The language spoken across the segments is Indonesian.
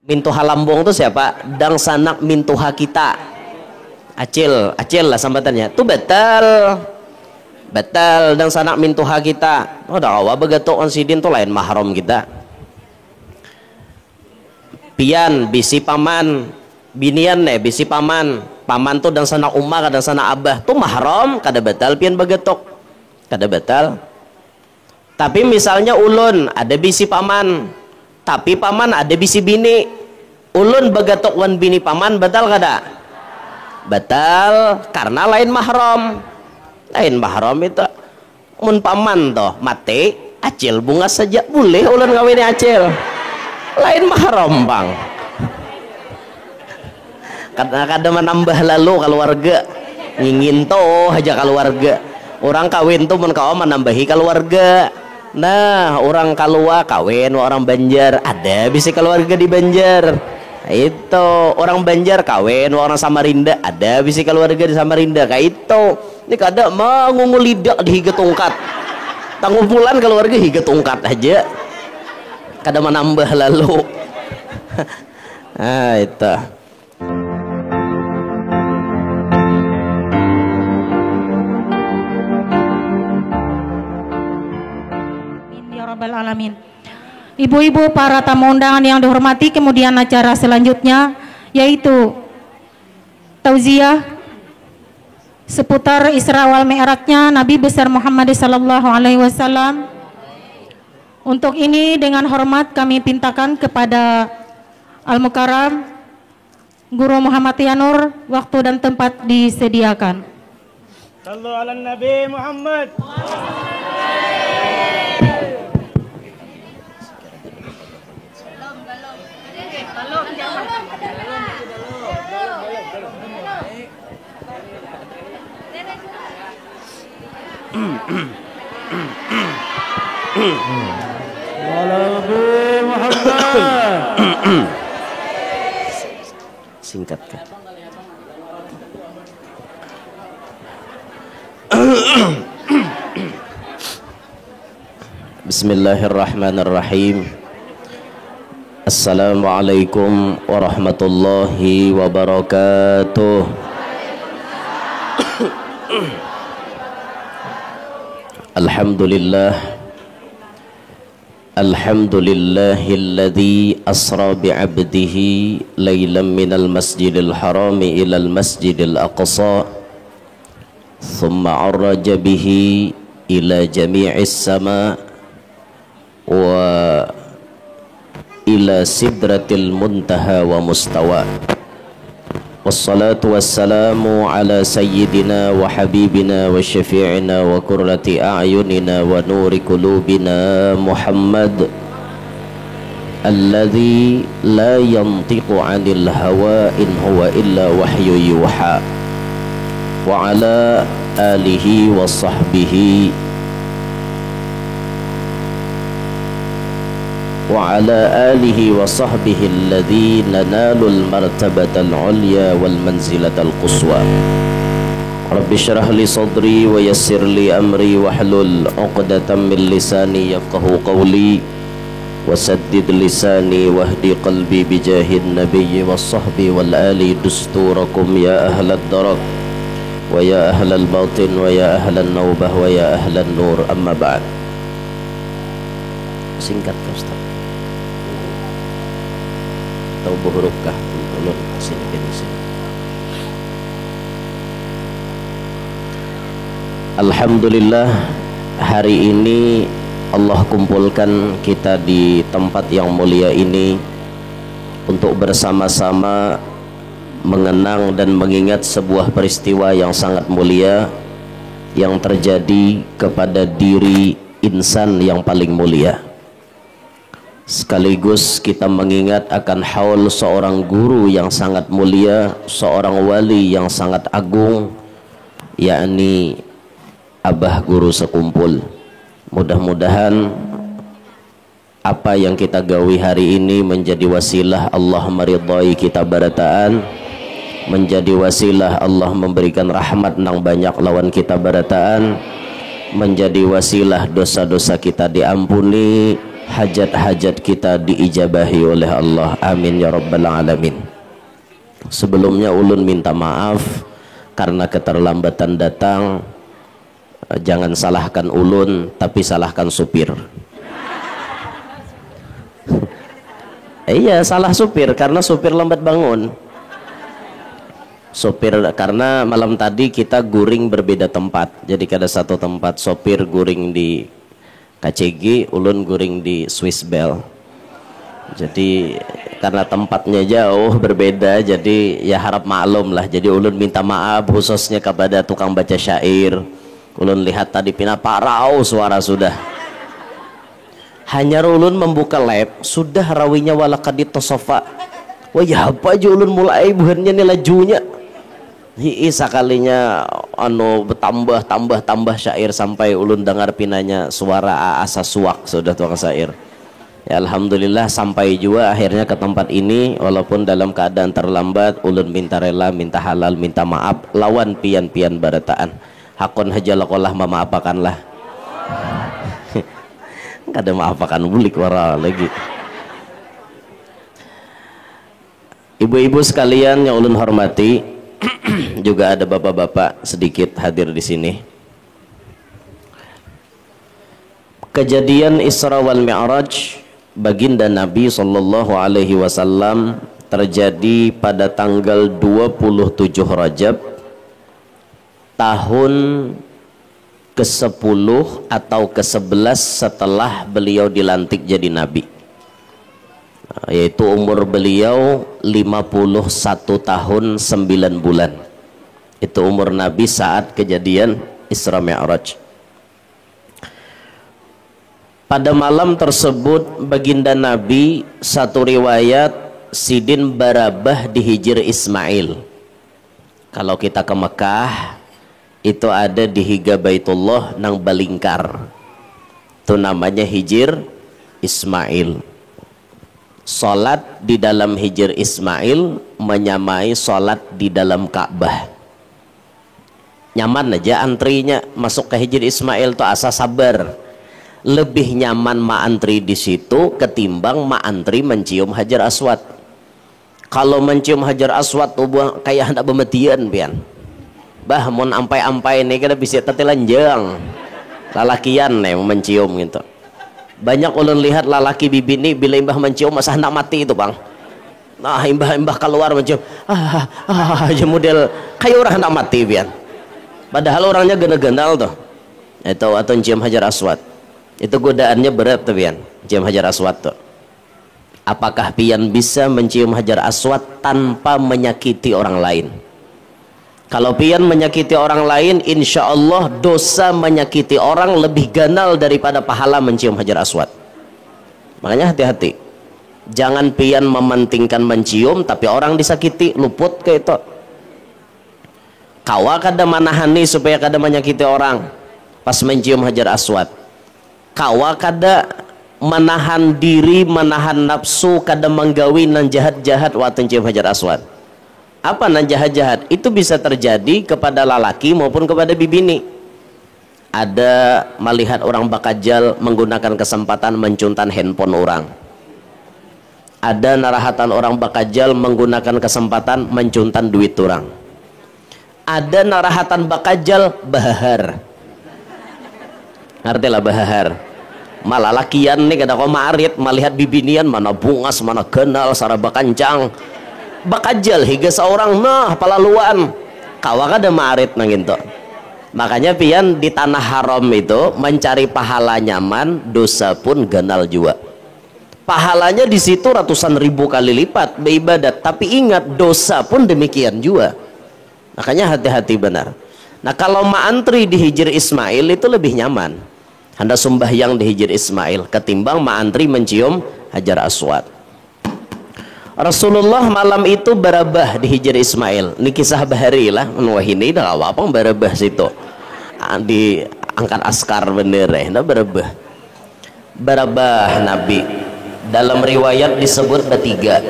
Mintuha lambung tuh siapa? Dang sanak mintuha kita. Acil lah sambatannya. Tuh betal dang sanak mintuha kita. Oh dah awa begatok on sidin tuh lain mahram kita. Pian bisi paman, binian bisi paman. Paman tuh dang sanak umar dang sanak abah tuh mahram kada betal pian begatok. Kada betal. Tapi misalnya ulun ada bisi paman, tapi paman ada bisi bini, ulun begatok wan bini paman batal kada? Batal karena lain mahram itu. Mun paman toh mati acil bunga saja boleh ulun ngawini acil, lain mahram bang. Kadang-kadang menambah lalu keluarga ingin toh aja keluarga orang kawin tuh mun kau menambahi keluarga. Nah orang kalua kawin orang Banjar ada bisa keluarga di Banjar, itu orang Banjar kawin orang Samarinda ada bisa keluarga di Samarinda kayak itu. Ini kadang mangungul lidak di higa tungkat tanggupulan keluarga higa tungkat aja kadang menambah lalu. Ah itu alamin. Ibu-ibu para tamu undangan yang dihormati, kemudian acara selanjutnya yaitu tauziah seputar Isra wal Mi'rajnya Nabi besar Muhammad sallallahu alaihi wasallam. Untuk ini dengan hormat kami pintakan kepada Al-Mukarram Guru Muhammad Yanur, waktu dan tempat disediakan. Sallu ala Nabi Muhammad. Singkatkan. Bismillahirrahmanirrahim. Assalamualaikum warahmatullahi wabarakatuh. Alhamdulillah, alhamdulillahilladzi asra bi'abdihi laylan minal masjidil harami ilal masjidil aqsa thumma arraja bihi ila jami'is sama wa ila sidratil muntaha wa mustawa. Wassalatu wassalamu ala sayyidina wa habibina wa syafi'ina wa qurrati a'yunina wa nuri qulubina Muhammad alladhi la yantiqu 'anil hawa in huwa illa wahyu yuha wa ala alihi wa sahbihi وعلى آله وصحبه الذين نالوا المرتبة العليا والمنزلة القصوى. رب اشرح لي صدري ويسر لي أمري واحلل عقدة من لساني يفقهوا قولي وسدد لساني واهدي قلبي بجاه النبي والصحب والآل دستوركم يا أهل الدرك ويا أهل الباطن ويا أهل النوبة ويا أهل النور. أما بعد. Singkat Ustaz. Atau berhurufkah ulun sini. Alhamdulillah, hari ini Allah kumpulkan kita di tempat yang mulia ini untuk bersama-sama mengenang dan mengingat sebuah peristiwa yang sangat mulia yang terjadi kepada diri insan yang paling mulia. Sekaligus kita mengingat akan haul seorang guru yang sangat mulia, seorang wali yang sangat agung, yakni Abah Guru Sekumpul. Mudah-mudahan apa yang kita gawi hari ini menjadi wasilah Allah meridhai kita barataan, menjadi wasilah Allah memberikan rahmat nang banyak lawan kita barataan, menjadi wasilah dosa-dosa kita diampuni, hajat-hajat kita diijabahi oleh Allah, amin ya rabbal alamin. Sebelumnya ulun minta maaf karena keterlambatan datang. Jangan salahkan ulun, tapi salahkan supir. Iya, salah supir karena supir lambat bangun. Sopir karena malam tadi kita guring berbeda tempat, jadi ada satu tempat sopir guring di KCG, ulun guring di Swiss Bell. Jadi karena tempatnya jauh berbeda, jadi ya harap maklum lah. Jadi ulun minta maaf khususnya kepada tukang baca syair. Ulun lihat tadi pina parau suara sudah. Hanya ulun membuka lab sudah rawinya walakadit tosofa. Wah ya apa aja ulun mulai buhannya nih lajunya. Sakalinya tambah syair sampai ulun dengar pinanya suara asa suak sudah tukang syair. Ya alhamdulillah sampai juga akhirnya ke tempat ini walaupun dalam keadaan terlambat. Ulun minta rela, minta halal, minta maaf lawan pian-pian barataan. Hakon hajalakollah memaapakanlah. Enggak ada maapakan bulik wara lagi. Ibu-ibu sekalian yang ulun hormati, juga ada bapak-bapak sedikit hadir di sini. Kejadian Isra wal Mi'raj baginda Nabi sallallahu alaihi wasallam terjadi pada tanggal 27 Rajab tahun ke-10 atau ke-11 setelah beliau dilantik jadi nabi. Yaitu umur beliau 51 tahun 9 bulan. Itu umur Nabi saat kejadian Isra Mi'raj. Pada malam tersebut baginda Nabi, satu riwayat sidin barabah di Hijr Ismail. Kalau kita ke Mekah itu ada di Higa Baitullah nang Balingkar. Itu namanya Hijr Ismail. Salat di dalam Hijr Ismail menyamai salat di dalam Ka'bah. Nyaman aja antrinya masuk ke Hijr Ismail tuh asa sabar. Lebih nyaman ma antri di situ ketimbang ma antri mencium Hajar Aswad. Kalau mencium Hajar Aswad tuh kayak hendak bemetian pian. Bah mun ampai-ampai nih kada bisa tetilanjang. Lalakian nih mencium gitu. Banyak ulun lihat lalaki bibini bila imbah mencium masa hendak mati itu bang. Nah imbah keluar mencium aja model kayak orang hendak mati pian. Padahal orangnya gena-genal tuh. Itu atau cium Hajar Aswad. Itu godaannya berat tuh pian. Cium Hajar Aswad tuh. Apakah pian bisa mencium Hajar Aswad tanpa menyakiti orang lain? Kalau pian menyakiti orang lain, insya Allah dosa menyakiti orang lebih ganal daripada pahala mencium Hajar Aswad. Makanya hati-hati. Jangan pian mementingkan mencium, tapi orang disakiti, luput ke itu. Kawa kada manahani supaya kada menyakiti orang pas mencium Hajar Aswad. Kawa kada menahan diri, menahan nafsu, kada menggawi nan jahat-jahat waktu mencium Hajar Aswad. Apa nan jahat-jahat? Itu bisa terjadi kepada lelaki maupun kepada bibini. Ada melihat orang bakajal menggunakan kesempatan mencuntan handphone orang. Ada narahatan orang bakajal menggunakan kesempatan mencuntan duit orang. Ada narahatan bakajal bahar. Ngerti lah bahar. Malah lakian nih kada ko maarit melihat bibinian mana bungas mana kenal saraba kancang. Bakajal higa seorang nah palaluan kawa kada maarit nang gitu. Makanya pian di tanah haram itu mencari pahala nyaman, dosa pun ganal juga. Pahalanya di situ ratusan ribu kali lipat beribadat, tapi ingat dosa pun demikian juga. Makanya hati-hati benar. Nah kalau ma'antri di Hijr Ismail itu lebih nyaman. Anda sembahyang di Hijr Ismail ketimbang ma'antri mencium Hajar Aswad. Rasulullah malam itu barabah di Hijr Ismail. Ini kisah bahari lah. Wah ini dah apa barabah situ. Di angkat askar bener ya. Nah barabah. Barabah Nabi. Dalam riwayat disebut bertiga.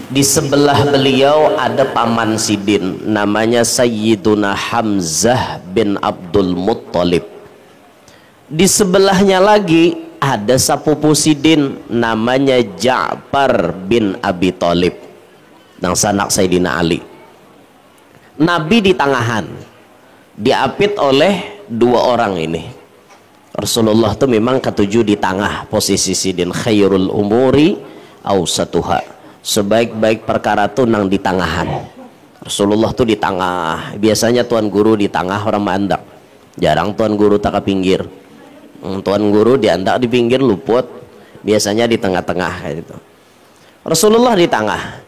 Di sebelah beliau ada paman sidin. Namanya Sayyiduna Hamzah bin Abdul Muttalib. Di sebelahnya lagi ada sapupu sidin namanya Ja'far bin Abi Thalib nang sanak Sayyidina Ali. Nabi di tangahan, diapit oleh dua orang ini. Rasulullah tuh memang ketujuh di tengah posisi sidin, khairul umuri awsatuha, sebaik-baik perkara tuh nang di tangahan. Rasulullah tuh di tengah. Biasanya tuan guru di tengah orang mandak, jarang tuan guru tak ke pinggir. Tuan guru diandak di pinggir luput, biasanya di tengah-tengah gitu. Rasulullah di tengah.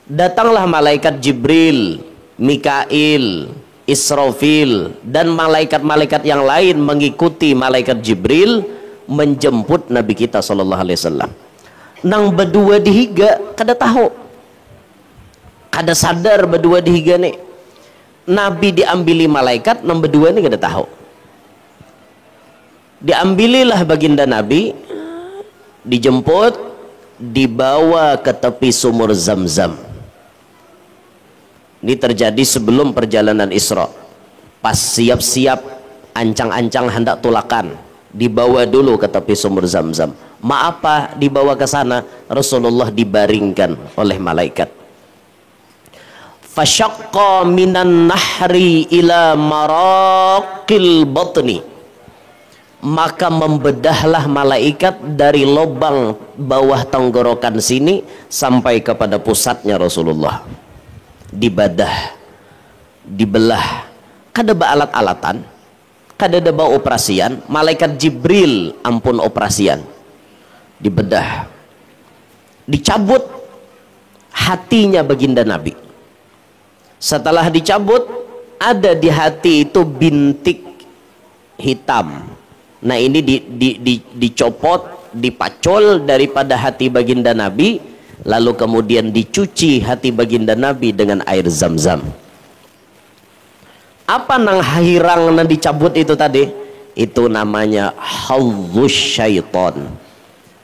Datanglah malaikat Jibril, Mikail, Israfil dan malaikat-malaikat yang lain mengikuti malaikat Jibril menjemput Nabi kita sallallahu alaihi wasallam. Nang berdua dihiga kada tahu, kada sadar berdua dihiga nih. Nabi diambili malaikat, nang berdua nih kada tahu. Diambililah baginda Nabi, dijemput, dibawa ke tepi sumur Zam-Zam. Ini terjadi sebelum perjalanan Isra. Pas siap-siap ancang-ancang hendak tulakan, dibawa dulu ke tepi sumur Zam-Zam. Apa dibawa ke sana? Rasulullah dibaringkan oleh malaikat. Fasyaqqa minan nahri ila maraqil batni. Maka membedahlah malaikat dari lubang bawah tenggorokan sini sampai kepada pusatnya Rasulullah. Dibadah, dibelah, kada ba alat-alatan, kada ada ba operasian. Malaikat Jibril ampun operasian. Dibedah, dicabut hatinya baginda Nabi. Setelah dicabut, ada di hati itu bintik hitam. Nah ini dicopot, dipacol daripada hati baginda Nabi, lalu kemudian dicuci hati baginda Nabi dengan air Zam-Zam. Apa nang hirang nang dicabut itu tadi? Itu namanya hawzus syaiton,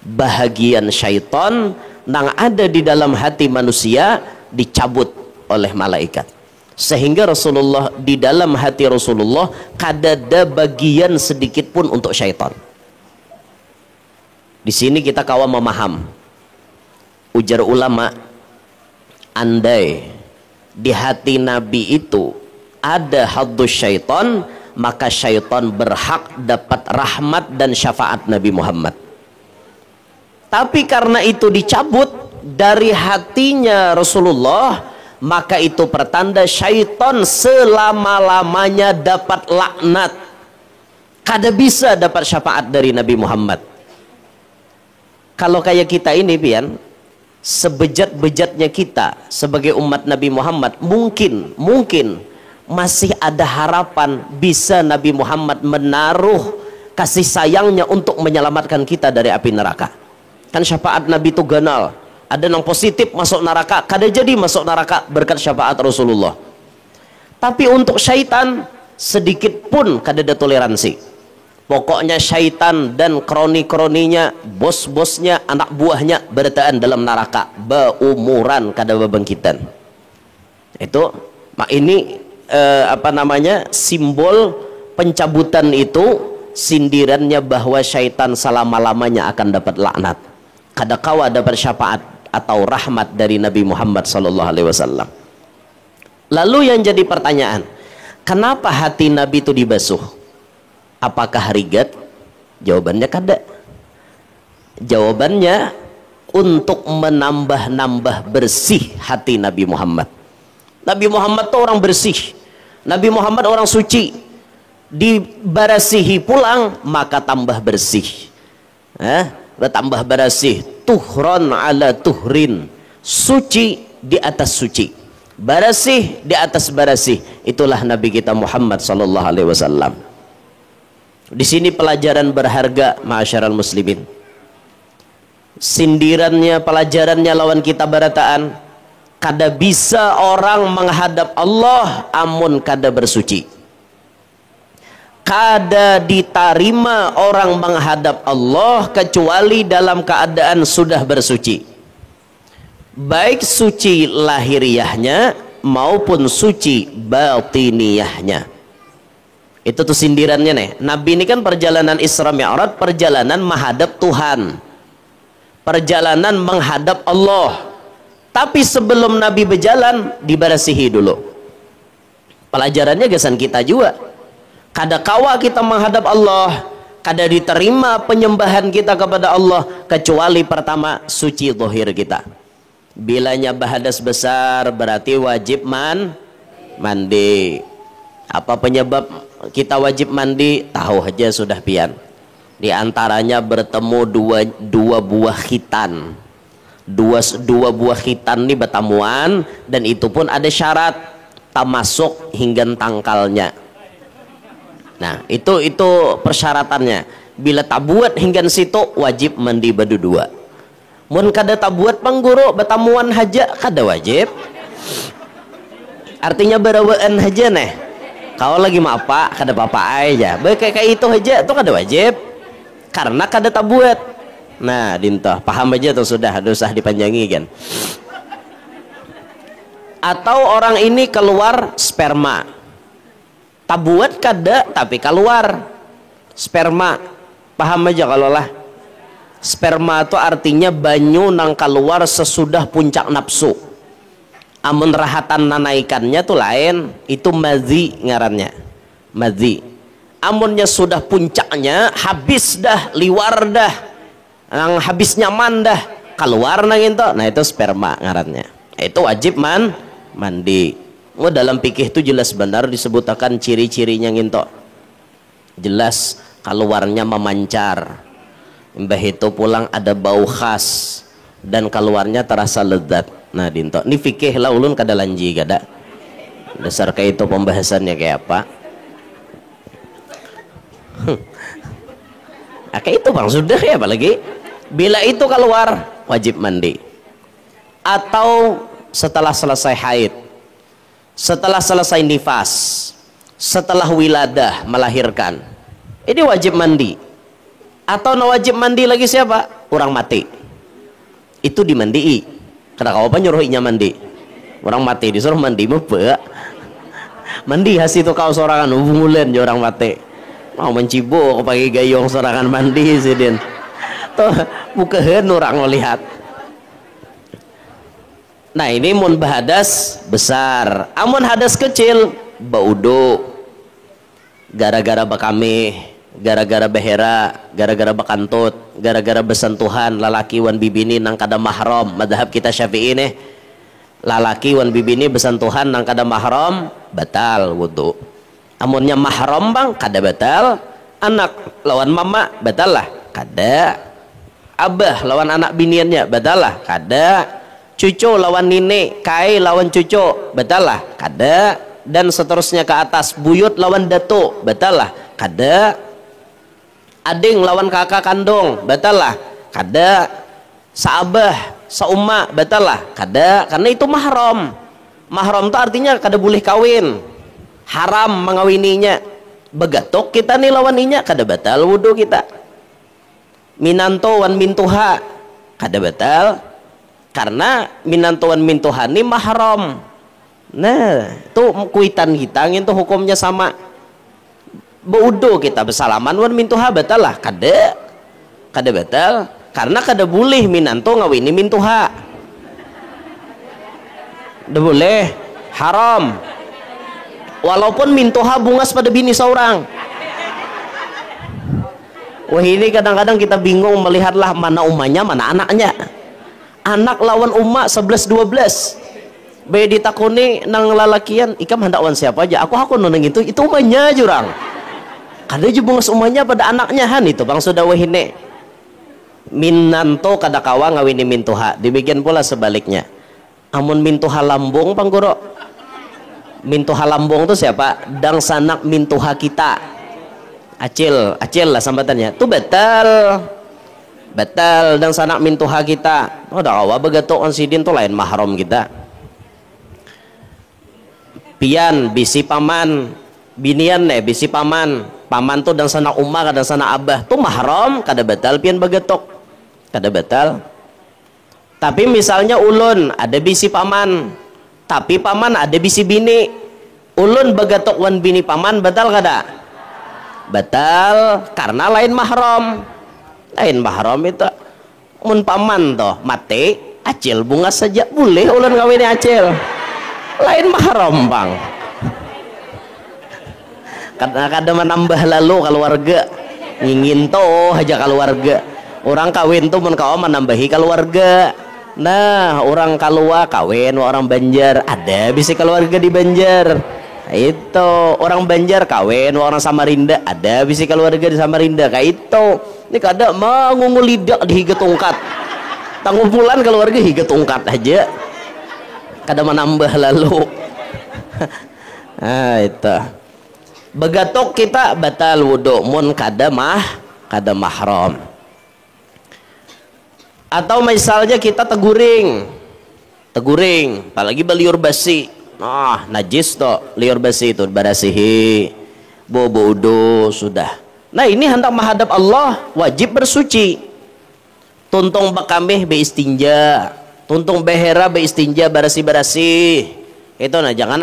bahagian syaiton nang ada di dalam hati manusia dicabut oleh malaikat. Sehingga Rasulullah, di dalam hati Rasulullah kada ada bagian sedikit pun untuk syaitan. Di sini kita kawan memaham. Ujar ulama, andai di hati Nabi itu ada haddus syaitan, maka syaitan berhak dapat rahmat dan syafaat Nabi Muhammad. Tapi karena itu dicabut dari hatinya Rasulullah, maka itu pertanda syaitan selama-lamanya dapat laknat, kada bisa dapat syafaat dari Nabi Muhammad. Kalau kayak kita ini pian, sebejat-bejatnya kita sebagai umat Nabi Muhammad, mungkin masih ada harapan bisa Nabi Muhammad menaruh kasih sayangnya untuk menyelamatkan kita dari api neraka. Kan syafaat Nabi itu ganal. Ada yang positif masuk neraka, kada jadi masuk neraka berkat syafaat Rasulullah. Tapi untuk syaitan sedikit pun kada ada toleransi. Pokoknya syaitan dan kroni-kroninya, bos-bosnya, anak buahnya bertaan dalam neraka, beumuran kada bebangkitan. Itu ini simbol pencabutan itu, sindirannya bahwa syaitan selama-lamanya akan dapat laknat, kada kawa dapat syafaat atau rahmat dari Nabi Muhammad sallallahu alaihi wasallam. Lalu yang jadi pertanyaan, kenapa hati Nabi itu dibasuh? Apakah rigat? Jawabannya kada. Jawabannya untuk menambah-nambah bersih hati Nabi Muhammad. Nabi Muhammad itu orang bersih. Nabi Muhammad orang suci. Dibarasihi pulang maka tambah bersih. Bertambah bersih, tuhron ala tuhrin, suci di atas suci, barasih di atas barasih. Itulah Nabi kita Muhammad sallallahu alaihi wasallam. Di sini pelajaran berharga, ma'asyiral muslimin. Sindirannya, pelajarannya lawan kita barataan, kada bisa orang menghadap Allah amun kada bersuci. Kada diterima orang menghadap Allah kecuali dalam keadaan sudah bersuci, baik suci lahiriahnya maupun suci batiniyahnya. Itu tuh sindirannya nih. Nabi ini kan perjalanan Isra Mi'raj, perjalanan menghadap Tuhan, perjalanan menghadap Allah. Tapi sebelum Nabi berjalan, dibarasihi dulu. Pelajarannya gesan kita juga. Kada kawa kita menghadap Allah, kada diterima penyembahan kita kepada Allah, kecuali pertama suci zahir kita. Bilanya bahadas besar berarti wajib mandi. Apa penyebab kita wajib mandi? Tahu aja sudah pian. Di antaranya bertemu dua buah khitan. Dua buah khitan ini bertemuan, dan itu pun ada syarat, tamasuk hingga tangkalnya. Nah, itu persyaratannya. Bila tak buat hingga situ, wajib mandi berdua. Mun kada tak buat pangguru bertemuan haja kada wajib. Artinya berawaan haja nih. Kau lagi mau apa, kada apa-apa aja. Kayak itu aja tuh kada wajib. Karena kada tak buat. Nah, dintoh paham aja tuh sudah, usah dipanjangi kan. Atau orang ini keluar sperma. Tak buat kada, tapi keluar sperma. Paham aja kalau lah. Sperma itu artinya banyu nang keluar sesudah puncak nafsu. Amun rahatan nanaikannya tuh lain, itu madzi ngarannya. Madzi. Amunnya sudah puncaknya, habis dah, liwar dah, nang habis nyaman dah, keluar nang itu, nah itu sperma ngarannya. Itu wajib mandi. Oh, dalam fikih itu jelas benar disebutkan ciri-cirinya nginto. Jelas keluarnya memancar. Mbah itu pulang ada bau khas dan keluarnya terasa lezat. Nah, dinto ini fikih lah ulun kada lanji kada. Dasar kayak itu pembahasannya kayak apa? Kayak itu bang sudah ya, apalagi bila itu keluar wajib mandi. Atau setelah selesai haid, setelah selesai nifas, setelah wiladah melahirkan, ini wajib mandi. Atau wajib mandi lagi siapa? Orang mati. Itu dimandii. Kenapa apa nyuruh inya mandi? Orang mati disuruh mandi apa? Mandi hasil itu kau sorangan hubungulen orang mati. Mau mencibo pakai gayung sorangan mandi sih din. Tuh bukahan orang melihat. Nah, ini mun bahadas besar. Amun hadas kecil baudo. Gara-gara bakami, gara-gara behera, gara-gara bakantut, gara-gara besentuhan lalaki wan bibini nang kada mahram. Madhab kita Syafi'i nih, lalaki wan bibini besentuhan nang kada mahram batal wudu. Amunnya mahram bang kada batal. Anak lawan mama batal lah kada. Abah lawan anak biniannya batal lah kada. Cucu lawan nini, kai lawan cucu batal lah kada. Dan seterusnya ke atas, buyut lawan datuk batal lah kada. Ading lawan kakak kandung batal lah kada. Saabah sauma batal lah kada, karena itu mahram. Mahram itu artinya kada boleh kawin, haram mengawininya. Begatok kita nih lawan inya kada batal wudu kita. Minanto wan mintuha kada batal, karena minanto wan mintuha ini mahram. Nah, itu kuitan kita itu hukumnya sama. Baudo kita bersalaman wan mintuha batal lah kada batal, karena kada boleh minanto ngawini mintuha, kada boleh, haram. Walaupun mintuha bungas pada bini seorang. Wah, ini kadang-kadang kita bingung melihatlah mana umahnya mana anaknya. Anak lawan umah 11-12. Bayi ditakuni nang lalakian, ikam hendak wan siapa aja? Aku noneng itu umahnya jurang. Kada jubungas umahnya pada anaknya han itu bang sudah wahine. Minanto kada kawa ngawini mintuha. Demikian pula sebaliknya. Amun mintuha lambung panggoro. Mintuha lambung itu siapa? Dang sanak mintuha kita. Acil lah sambatannya. Tu batal dang sanak mintuha kita. Oh dah kawa begatok on sidin tu lain mahram kita. Pian bisi paman binian bisi paman tuh dan sana umar dan sana abah tuh mahram kada batal pian bagetok kada batal. Tapi misalnya ulun ada bisi paman, tapi paman ada bisi bini, ulun bagetok wan bini paman batal kada? batal karena lain mahram. Lain mahram itu mun paman toh mati acil bunga saja boleh ulan kawin acil. Lain mahram bang. Kadang-kadang menambah lalu keluarga ingin toh aja keluarga. Orang kawin tuh mun kau menambahi keluarga. Nah, orang kalua kawin orang Banjar, ada bisa keluarga di Banjar. Itu orang Banjar kawin orang Samarinda, ada bisa keluarga di Samarinda. Kayak itu. Ini kada mau ngungul lidak di higa tungkat. Tanggupulan keluarga higa tungkat aja. Kada menambah lalu. Nah, itu. Begatok kita batal wudu mun kada mahram. Atau misalnya kita teguring, apalagi beliur basi, najis toh liur basi itu barasihi, bobo udo sudah. Nah ini hendak menghadap Allah wajib bersuci. Tuntung bakameh be istinja, tuntung behera be istinja barasi itu nah jangan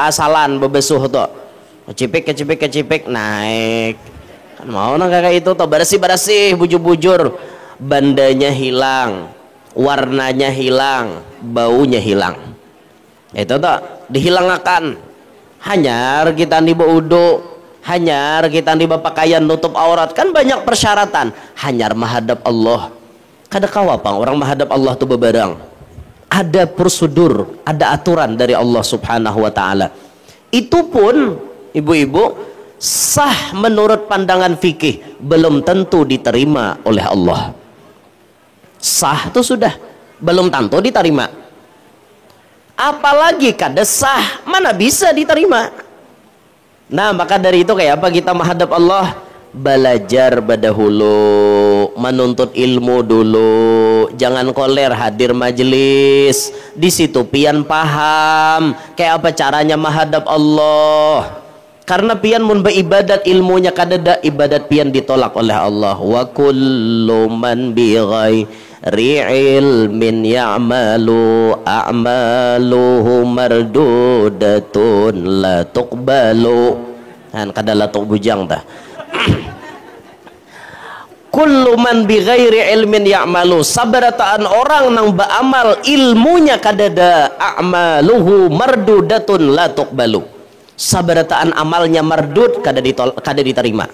asalan bebesuh toh, kecipik naik. Kan mau nang kayak itu toh barasi bujur bandanya hilang, warnanya hilang, baunya hilang. Itu tak dihilangkan. Hanyar kita di baudo, hanyar kita di pakaian nutup aurat, kan banyak persyaratan. Hanyar menghadap Allah. Kada kawapang orang menghadap Allah tu bebarang. Ada prosedur, ada aturan dari Allah Subhanahu wa taala. Itu pun ibu-ibu sah menurut pandangan fikih, belum tentu diterima oleh Allah. Sah itu sudah belum tentu diterima, apalagi kada sah mana bisa diterima. Nah maka dari itu kayak apa kita menghadap Allah, belajar badahulu, menuntut ilmu dulu, jangan koler hadir majelis di situ pian paham kayak apa caranya menghadap Allah. Karena pian mun beribadat ilmunya kadada ibadat pian ditolak oleh Allah. Wa kullu man bi ghairi ilmin ya'malu a'maluhu mardudatun la tuqbalu. Han kada la tuqbujang tah. Kullu man bi ghairi ilmin ya'malu, sabarataan orang nang baamal ilmunya kadada a'maluhu mardudatun la tuqbalu. Sabarataan amalnya mardud kada diterima,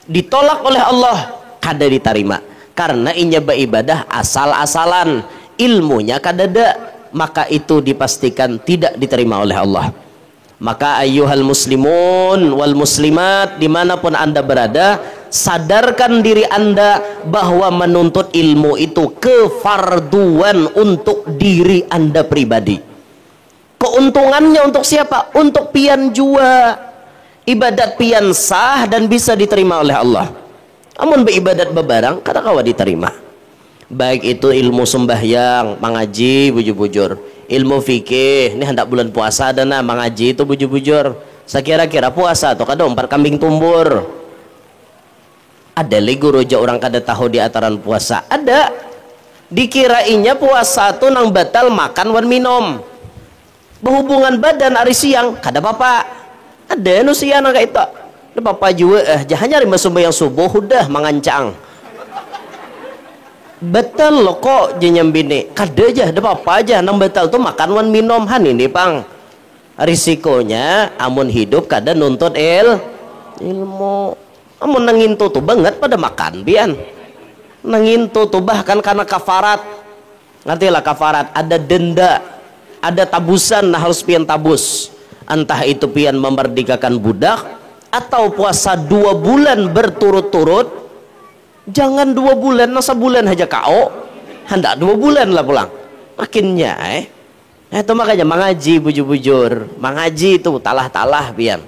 ditolak oleh Allah kada diterima karena inya beribadah asal-asalan ilmunya kadada, maka itu dipastikan tidak diterima oleh Allah. Maka ayyuhal muslimun wal muslimat dimanapun anda berada, sadarkan diri anda bahwa menuntut ilmu itu kefarduan untuk diri anda pribadi. Keuntungannya untuk siapa? Untuk pian jua. Ibadat pian sah dan bisa diterima oleh Allah. Amun beribadat bebarang kada kawa diterima. Baik itu ilmu sembahyang, mengaji bujur-bujur, ilmu fikih, ini hendak bulan puasa dana mengaji itu bujur-bujur. Sekira-kira puasa atau kada umpat kambing tumbur. Ada lagi roja orang kada tahu di ataran puasa. Ada. Dikirainya puasa tuh nang batal makan wan minum. Berhubungan badan hari siang kada apa-apa. Ada nu siang kayak itu. Ada apa juga jahannya rima sembahyang subuh udah mengancang. Betul lo kok jenyam bini. Kada aja ada apa aja nang betal tuh makan wan minum han ini pang. Risikonya amun hidup kada nuntut ilmu. Amun nangintu tuh banget pada makan bian. Nangintu tuh bahkan karena kafarat. Ngertilah kafarat, ada denda, ada tabusan, nah harus pian tabus. Entah itu pian memerdekakan budak atau puasa 2 bulan berturut-turut. Jangan 2 bulan, nah sebulan aja kau. Hendak 2 bulan lah pulang. Makinnya itu makanya mengaji bujur-bujur. Mengaji itu talah-talah pian.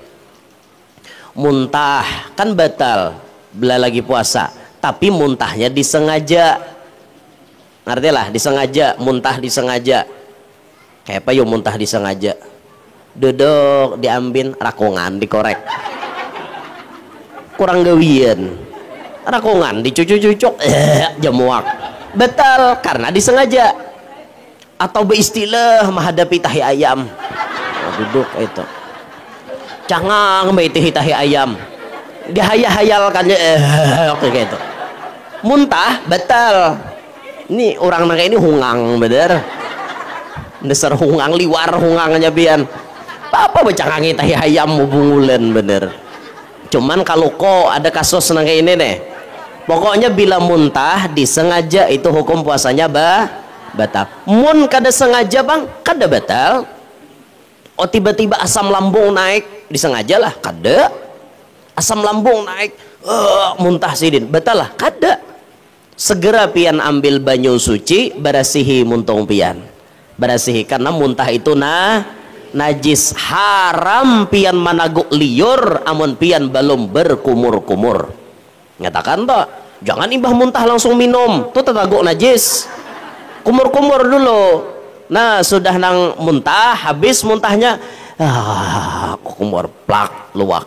Muntah kan batal bila lagi puasa, tapi muntahnya disengaja. Ngertilah, disengaja, muntah disengaja. Kayak apa yuk muntah disengaja? Duduk diambil rakongan dikorek, kurang gawian, rakongan dicucuk-cucuk jamuak, betal karena disengaja. Atau beristilah menghadapi tahi ayam, duduk itu cangang baiti tahi ayam, dihayal-hayalkan kayak gitu. Muntah batal. Ini orang nang ini hungang bener. Dasar hungang liwar hungangnya pian. Apa baca kangen teh hayam bungulan bener. Cuman kalau kok ada kasus nang kayak ini nih. Pokoknya bila muntah disengaja itu hukum puasanya batal. Mun kada sengaja bang kada batal. Oh tiba-tiba asam lambung naik disengaja lah kada. Asam lambung naik muntah sidin batal lah kada. Segera pian ambil banyu suci barasihi muntung pian. Barasihi karena muntah itu najis, haram pian managuk liur amun pian belum berkumur-kumur. Nyatakan toh jangan imbah muntah langsung minum tuh tetaguk najis, kumur-kumur dulu. Nah sudah nang muntah habis muntahnya kumur plak luwak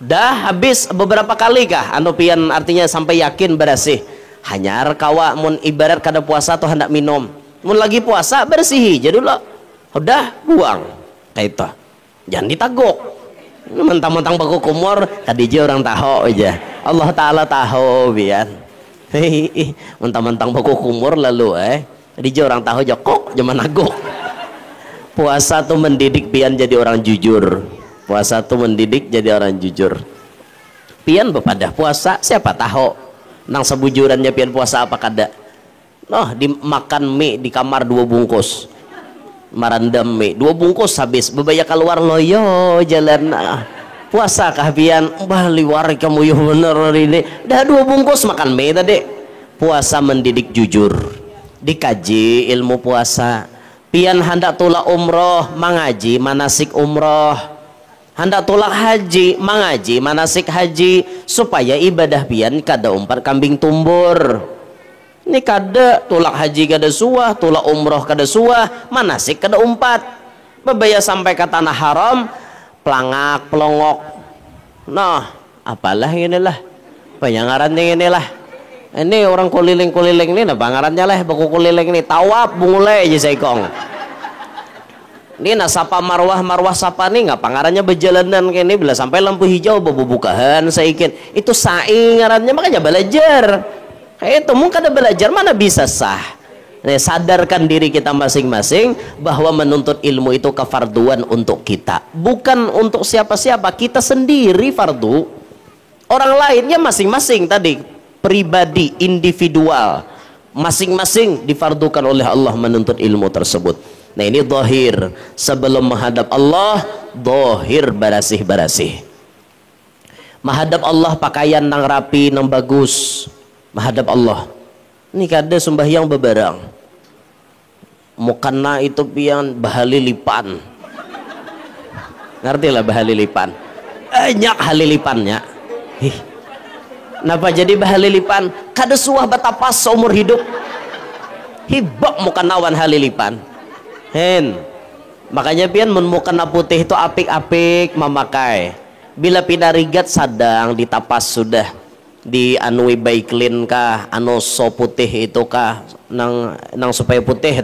dah habis beberapa kali kah anu pian artinya sampai yakin bersih hanyar kawa mun ibarat kada puasa tuh hendak minum mun lagi puasa bersihi jadi lo udah buang kayak itu jangan ditaguk mentang-mentang baku kumur kadija orang tahu aja Allah Ta'ala tahu bian mentang-mentang baku kumur lalu kadija orang tahu aja kok zaman naguk. Puasa tuh mendidik pian jadi orang jujur. Puasa tuh mendidik jadi orang jujur. Pian bepadah puasa siapa tahu nang sebujurannya pian puasa apa kada. Noh dimakan mie di kamar 2 bungkus. Marandam mie 2 bungkus habis bebaya keluar loyo jalan puasa kah pian bah liwar kamu yo bener ini dah 2 bungkus makan mie tadi. Puasa mendidik jujur. Dikaji ilmu puasa. Pian hendak tulak umroh mengaji manasik umroh, hendak tulak haji mengaji manasik haji supaya ibadah pian kada umpat kambing tumbur. Ini kada tulak haji kada suah, tulak umroh kada suah, manasik kada umpat. Bebaya sampai ke tanah haram pelangak pelongok. Nah apalah inilah penyangarannya inilah. Ini orang kuliling-kuliling ini nah pangarannya lah baku kuliling ini tawaf bungulai aja saikong. Ini nah sapa marwah sapa nih nggak pangarannya berjalanan kayak ini bila sampai lampu hijau bubukahan saikin itu saing ngarannya makanya belajar kayak itu mungkin ada belajar mana bisa sah. Nah, sadarkan diri kita masing-masing bahwa menuntut ilmu itu kefarduan untuk kita bukan untuk siapa-siapa, kita sendiri fardu, orang lainnya masing-masing tadi pribadi, individual masing-masing difardukan oleh Allah menuntut ilmu tersebut. Nah ini zahir sebelum menghadap Allah, zahir barasih-barasih menghadap Allah pakaian nang rapi nang bagus menghadap Allah. Ini kada sembahyang bebarang mukana itu pian bahalilipan, ngerti lah bahalilipan banyak halilipannya. Napa jadi bahalilipan kada suah batapas seumur hidup hibak muka nawan halilipan makanya pian mun mukana putih itu apik-apik memakai bila pinarigat sadang ditapas sudah di anui baiklin kah anu so putih itu kah nang supaya putih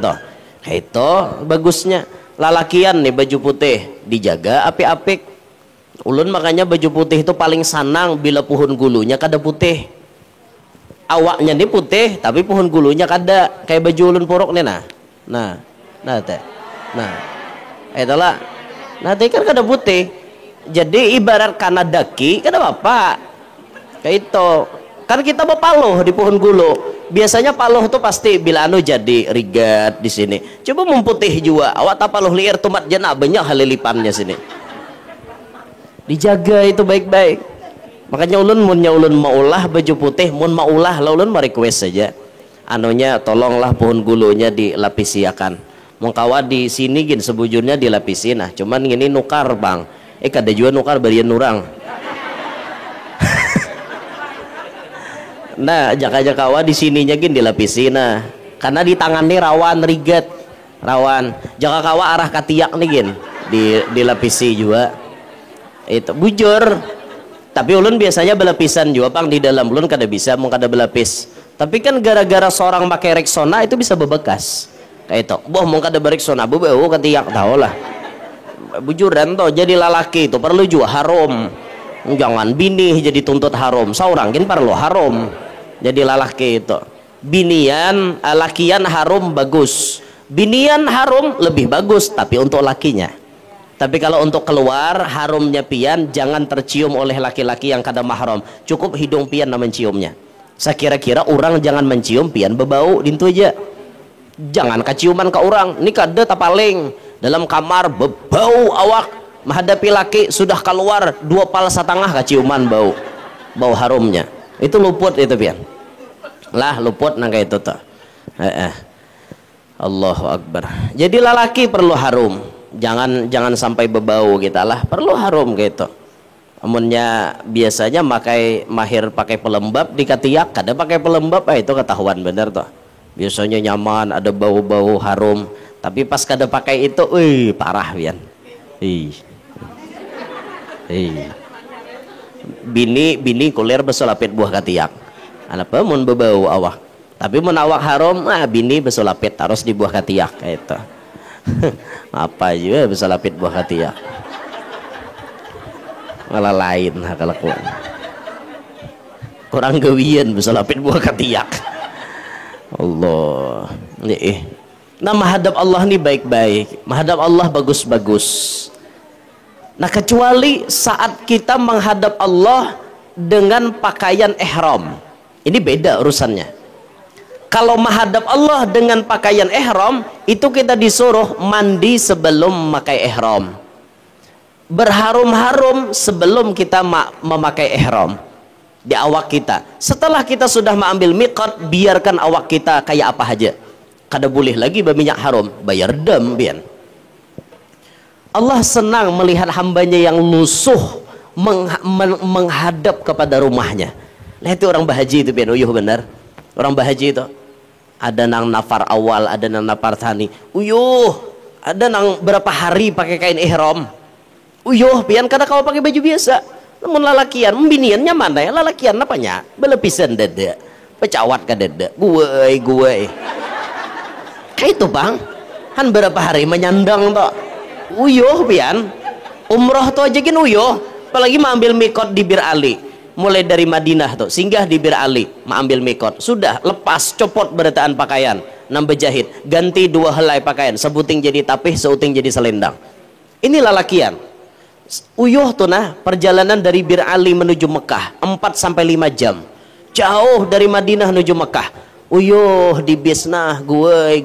itu bagusnya lalakian nih baju putih dijaga apik-apik. Ulun makanya baju putih itu paling sanang bila pohon gulunya kada putih. Awaknya nih putih tapi pohon gulunya kada kayak baju ulun puruk nih nah teh. Nah, itulah. Nah, teh kan kada putih. Jadi ibarat kana daki kada apa. Kayak itu. Kan kita berpaluh di pohon gulu. Biasanya paluh tuh pasti bila anu jadi rigat di sini. Coba memputih juga. Awak tak paluh liar tumat jana banyak halilipannya sini. Dijaga itu baik-baik. Makanya ulun maulah baju putih mun maulah lah ulun request saja anunya tolonglah pohon gulunya dilapisi akan mengkawa di sini gin sebujurnya dilapisi nah cuman ini nukar bang kada juga nukar barian nurang nah jaka-jakawa di sininya gin dilapisi nah karena di tangannya rawan rigat rawan jaka-kawa arah katiak nih gin dilapisi juga itu bujur. Tapi ulun biasanya belapisan juga pang di dalam ulun kada bisa mau kada belapis. Tapi kan gara-gara seorang pakai Rexona itu bisa bebekas. Kayak itu. Boh mau kada Rexona bebeu katiak tahu lah. Bujuran toh jadi lalaki itu perlu juga harum. Jangan bini jadi tuntut haram, saurang kan perlu haram jadi lalaki itu. Binian lakian haram bagus, binian haram lebih bagus tapi untuk lakinya. Tapi kalau untuk keluar harumnya pian jangan tercium oleh laki-laki yang kada mahram, cukup hidung pian na menciumnya. Saya kira-kira orang jangan mencium pian bebau dintu aja, jangan kaciuman ke orang ini kada tapaling dalam kamar bebau awak menghadapi laki sudah keluar 2 pal setengah kaciuman bau harumnya itu luput itu pian lah, luput nangka itu tuh. Allahu Akbar. Jadi lelaki perlu harum, jangan sampai bebau kita lah, perlu harum gitu. Amunnya biasanya mahir pakai pelembab dikatiak, kada pakai pelembab itu ketahuan bener tuh. Biasanya nyaman, ada bau-bau harum, tapi pas kada pakai itu, parah pian. Bini kulir besolapit buah katiak. Apa mun bebau awak. Tapi mun awak harum, bini besolapit harus di buah katiak kayak itu. Apa juga besolapit buah katiak. Malah lain kelakuan. Kurang gawian besolapit buah katiak. Allah. Nah, menghadap Allah nih baik-baik, menghadap Allah bagus-bagus. Nah, kecuali saat kita menghadap Allah dengan pakaian ihram, ini beda urusannya. Kalau menghadap Allah dengan pakaian ihram, itu kita disuruh mandi sebelum memakai ihram, berharum-harum sebelum kita memakai ihram di awak kita. Setelah kita sudah mengambil miqat, biarkan awak kita kayak apa aja, kada boleh lagi berminyak harum, bayar dam bian. Allah senang melihat hambanya yang lusuh menghadap kepada rumahnya. Nah, itu orang bahaji itu bian, uyuh benar. Orang bahaji itu ada nang nafar awal, ada nang nafar thani, uyuh, ada nang berapa hari pakai kain ihram, uyuh pian kada kau pakai baju biasa. Namun lalakian membiniannya mana ya, lalakian apanya belepisan dada pecawat ka dada gue kayak itu bang kan berapa hari menyandang toh uyuh pian. Umroh tuh aja gin uyuh, apalagi mau ambil mikot di Bir Ali, mulai dari Madinah tuh singgah di Bir Ali, mau ambil mikot, sudah lepas copot berataan pakaian, nambah jahit, ganti 2 helai pakaian, sebuting jadi tapih, seuting jadi selendang. Ini lalakian. Uyuh tuh nah perjalanan dari Bir Ali menuju Mekah 4-5 jam, jauh dari Madinah menuju Mekah. Uyuh di bisnah gue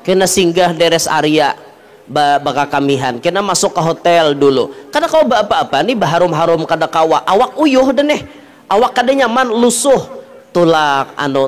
kena singgah deres area baka kamihan, kena masuk ke hotel dulu. Kada kau apa-apa nih baharum-harum kada kawa awak uyuh deneh, awak kada nyaman lusuh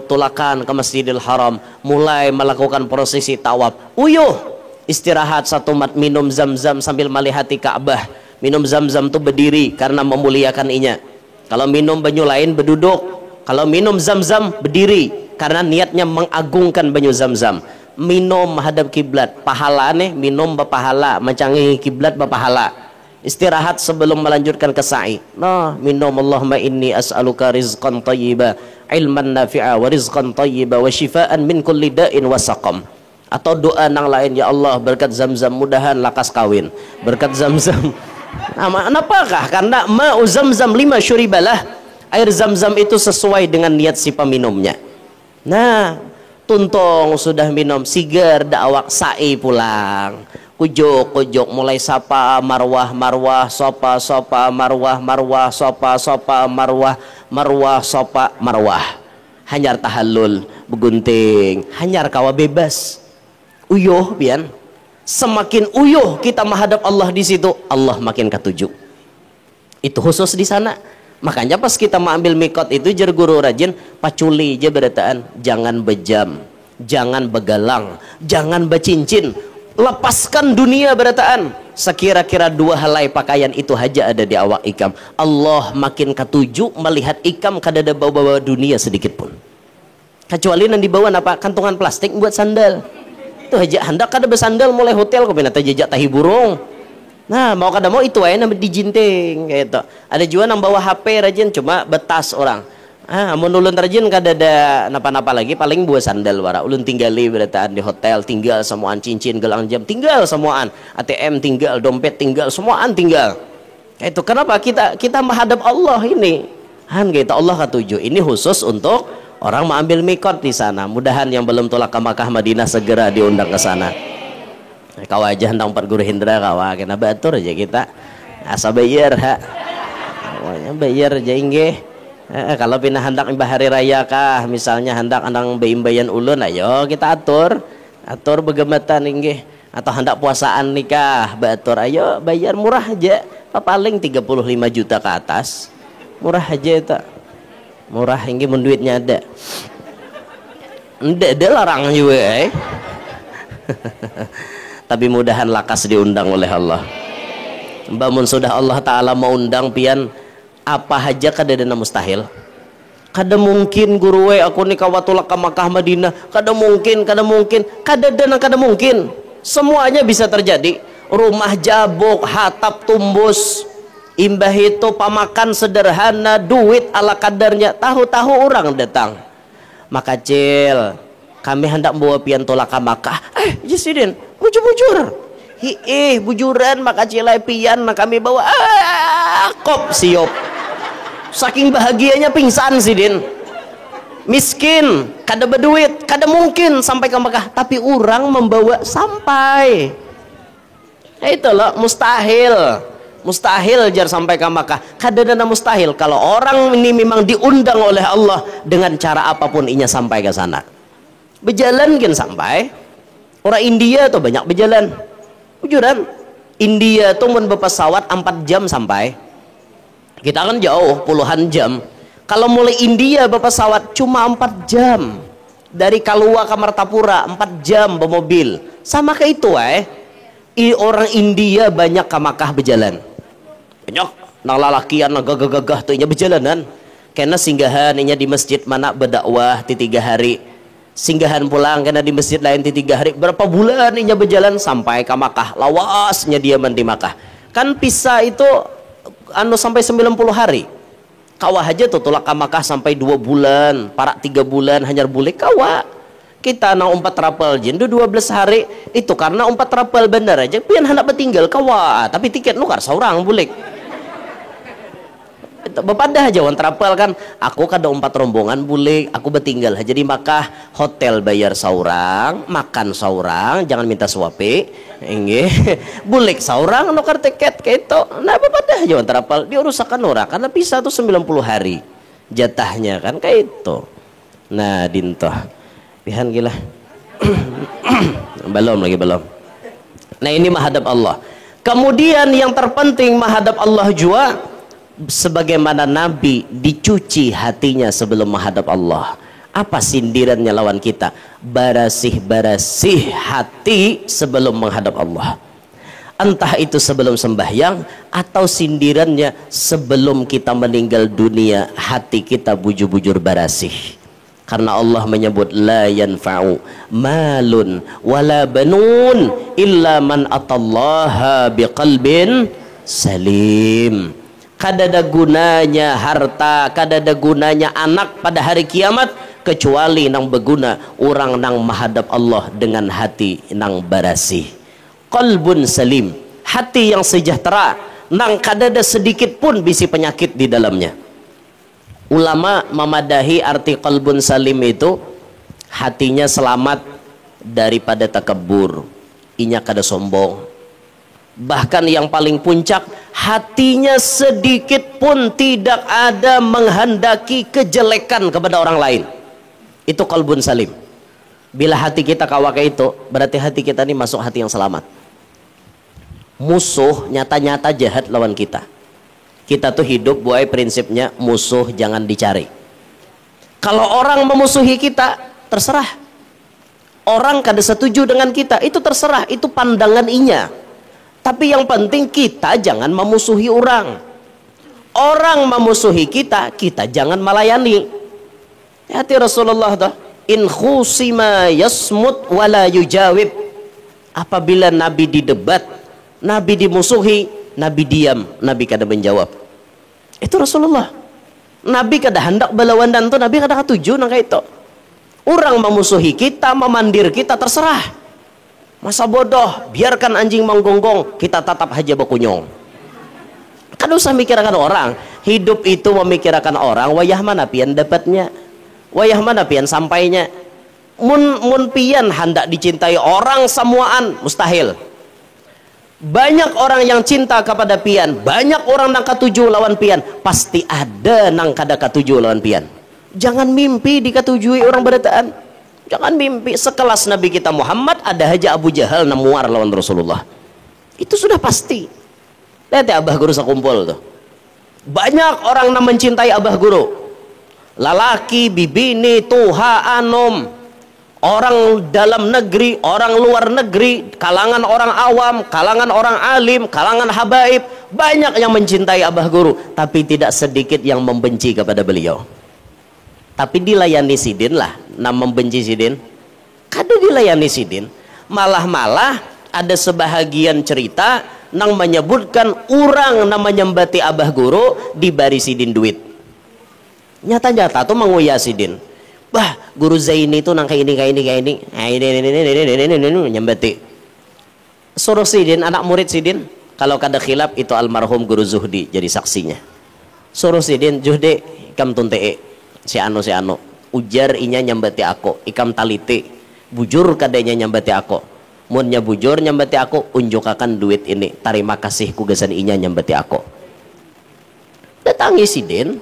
tulakan ke Masjidil Haram, mulai melakukan prosesi tawaf. Uyuh istirahat 1 mat, minum zam-zam sambil melihati Ka'bah. Minum zam-zam tuh berdiri karena memuliakan inya. Kalau minum banyu lain berduduk, kalau minum zam-zam berdiri karena niatnya mengagungkan banyu zam-zam. Minum menghadap kiblat, pahala nih minum berpahala, mencangi kiblat berpahala. Istirahat sebelum melanjutkan ke sa'i. Nah, minum Allahumma inni as'aluka rizqan tayyiba, ilman nafi'a wa rizqan tayyiba wa shifaan min kulli da'in wa saqam. Atau doa nang lain, ya Allah berkat zam-zam mudahan lakas kawin, berkat zam-zam. Nah, kenapakah? Karena ma'u zam-zam 5 syuribalah, air zam-zam itu sesuai dengan niat si peminumnya. Nah, tuntung sudah minum, sigar dakwak sa'i pulang, kujuk mulai sapa marwah sopa marwah sopa marwah sopa marwah, hanyar tahallul begunting, hanyar kawa bebas. Uyuh pian, semakin uyuh kita menghadap Allah di situ, Allah makin ketujuh. Itu khusus di sana. Makanya pas kita mau ambil mikot itu jar guru rajin paculi aja berataan, jangan bejam, jangan begalang, jangan becincin, lepaskan dunia berataan. Sekira-kira 2 helai pakaian itu aja ada di awak ikam, Allah makin ketujuh melihat ikam kada ada bawa-bawa dunia sedikit pun. Kecuali yang dibawa apa? Kantongan plastik buat sandal. Itu aja hendak kada bersandal mulai hotel kok binata jejak tahi burung. Nah, mau kada mau itu aja namanya dijinting kayak itu. Ada juga yang bawa HP rajin cuma betas orang. Mau ulun rajin kada ada napa-napa lagi, paling buah sandal wara. Ulun tinggali berataan di hotel, tinggal semuaan cincin, gelang jam, tinggal semuaan. ATM tinggal, dompet tinggal, semuaan tinggal. Itu kenapa kita menghadap Allah ini. Han kita Allah ketujuh. Ini khusus untuk orang mengambil mikot di sana. Mudahan yang belum tolak ke Makkah Madinah segera diundang ke sana. Kau aja hendak 4 guru hindra kawa kena batur aja kita. Asa bayar ha. Pokoknya bayar aja inggih. Kalau pindah hendak imbah hari raya kah, misalnya hendak andang beimbayan ulun, ayo kita atur begematan inggih. Atau hendak puasaan nikah, batur ayo bayar murah aja. Paling 35 juta ke atas. Murah aja itu. Murah inggih mun duitnya ada. Ada larang juga Tapi mudahan lakas diundang oleh Allah. Bamun sudah Allah Ta'ala mau undang pian apa aja kadadana mustahil. Kada mungkin guru aku nikah watulak ke Makkah Madinah. Kada mungkin kadadana kada mungkin. Semuanya bisa terjadi. Rumah jabuk, hatap tumbus, imbah itu pamakan sederhana, duit ala kadarnya. Tahu-tahu orang datang. Maka cil, kami hendak bawa pian tolak ke Makkah. Jasidin, bujur-bujur. Bujuran maka cilai pian kami bawa kop siop. Saking bahagianya pingsan sidin. Miskin, kada berduit, kada mungkin sampai ke Makkah, tapi orang membawa sampai. Itu loh mustahil jar sampai ke Makkah. Kada dana mustahil kalau orang ini memang diundang oleh Allah dengan cara apapun inya sampai ke sana. Berjalan kan sampai. Orang India tuh banyak berjalan. Bujuran. India tuh mun berpesawat 4 jam sampai. Kita kan jauh puluhan jam. Kalau mulai India berpesawat cuma 4 jam. Dari Kalua ke Martapura 4 jam bermobil. Sama kayak itu orang India banyak ke Makkah berjalan. Banyak nang lalakian nang gagah-gagah tuh inya berjalanan. Karena singgahan inya di masjid mana berdakwah di 3 hari. Singgahan pulang karena di masjid lain di 3 hari. Berapa bulan inya berjalan sampai ke Makkah. Lawasnya dia di Makkah. Kan pisah itu sampai 90 hari. Kawah aja tuh tolak ke Makkah sampai 2 bulan, para 3 bulan hanya boleh kawah. Kita nang 4 travel jendu 12 hari itu karena 4 travel bener aja pian hendak bertinggal kawah, tapi tiket nukar seorang boleh. Bepadah aja wan travel kan, aku kada 4 rombongan boleh, aku bertinggal aja di Makkah, hotel bayar seorang, makan seorang, jangan minta suape, inggih, boleh seorang nukar tiket kayak itu. Nah bepadah aja wan travel, diurusakan orang karena bisa tuh 90 hari jatahnya kan kayak itu. Nah dintoh, pihan gila, belum. Nah ini menghadap Allah. Kemudian yang terpenting menghadap Allah juga. Sebagaimana Nabi dicuci hatinya sebelum menghadap Allah. Apa sindirannya lawan kita? Barasih hati sebelum menghadap Allah. Entah itu sebelum sembahyang atau sindirannya sebelum kita meninggal dunia, hati kita bujur-bujur barasih. Karena Allah menyebut la yanfa'u malun wala banun illa man atallaha biqalbin salim. Kadada gunanya harta, kadada gunanya anak pada hari kiamat kecuali nang berguna orang nang menghadap Allah dengan hati nang barasih. Qalbun salim, hati yang sejahtera, nang kadada sedikit pun bisi penyakit di dalamnya. Ulama memadahi arti qalbun salim itu hatinya selamat daripada takabur, inya kada sombong. Bahkan yang paling puncak, hatinya sedikit pun tidak ada menghendaki kejelekan kepada orang lain. Itu qalbun salim. Bila hati kita kawa kayak itu, berarti hati kita ini masuk hati yang selamat. Musuh nyata-nyata jahat lawan kita. Kita tuh hidup buai prinsipnya musuh jangan dicari. Kalau orang memusuhi kita, terserah. Orang kada setuju dengan kita, itu terserah, itu pandangan inya. Tapi yang penting kita jangan memusuhi orang. Orang memusuhi kita, kita jangan melayani. Hati Rasulullah tuh, in khusima yasmut wala yujawib. Apabila Nabi didebat, Nabi dimusuhi, Nabi diam, Nabi kada menjawab. Itu Rasulullah. Nabi kada hendak belawan dan tuh Nabi kada ketuju nang kayak itu. Orang memusuhi kita, memandir kita, terserah. Masa bodoh, biarkan anjing menggonggong, kita tetap aja berkunyong. Kan usah mikirkan orang. Hidup itu memikirkan orang, wayah mana pian dapatnya, wayah mana pian sampainya. Mun pian hendak dicintai orang semuaan mustahil. Banyak orang yang cinta kepada pian, banyak orang nang katuju lawan pian, pasti ada nang kada katuju lawan pian. Jangan mimpi dikatujui orang berataan. Jangan mimpi sekelas Nabi kita Muhammad ada aja Abu Jahal namuar lawan Rasulullah. Itu sudah pasti. Lihat ya abah guru sekumpul tuh. Banyak orang yang mencintai abah guru. Lalaki, bibini, tuha, anom. Orang dalam negeri, orang luar negeri, kalangan orang awam, kalangan orang alim, kalangan habaib. Banyak yang mencintai abah guru. Tapi tidak sedikit yang membenci kepada beliau. Tapi dilayani sidin lah. Nam membenci sidin. Kada dilayani sidin. Malah ada sebahagian cerita nang menyebutkan orang namanya nyembati abah guru dibari sidin duit. Nyata-nyata tuh menguya sidin. Bah, guru Zaini tuh nang kayak ini. Ini nyembati. Suruh sidin anak murid sidin, kalau kada khilaf itu almarhum guru Zuhdi jadi saksinya. Suruh sidin, Juhdi ikam tuntee si anu ujar inya nyembati aku, ikam taliti bujur kadanya nyembati aku. Munnya bujur nyambati aku, unjukakan duit ini, terima kasih kugasan inya nyambati aku. Datangi sidin,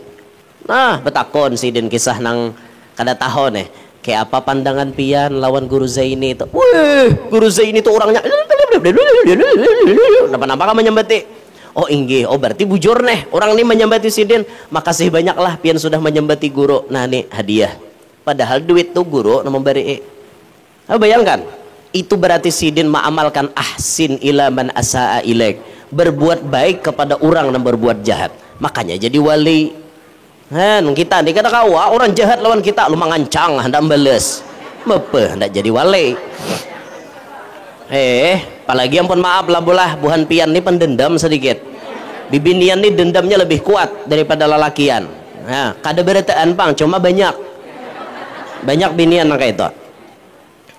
nah betakon sidin kisah nang kada tahun kayak apa pandangan pian lawan guru Zaini itu. Wih, guru Zaini itu orangnya napa kamu nyambati? Oh inggih, oh berarti bujur orang ini menyambati sidin. Makasih banyaklah pian sudah menyambati guru. Nah nih hadiah, padahal duit tuh guru nama bari. Bayangkan, itu berarti sidin mengamalkan ahsin ila man asaa ilaik, berbuat baik kepada orang yang berbuat jahat, makanya jadi wali. Kita nih kata kau orang jahat lawan kita lu mengancang hendak bales mepe hendak jadi wali. Apalagi ampun maaf lah bolah buhan pian nih pendendam sedikit, bibinian nih dendamnya lebih kuat daripada lalakian. Kada berataan pang cuma banyak binian kayak itu.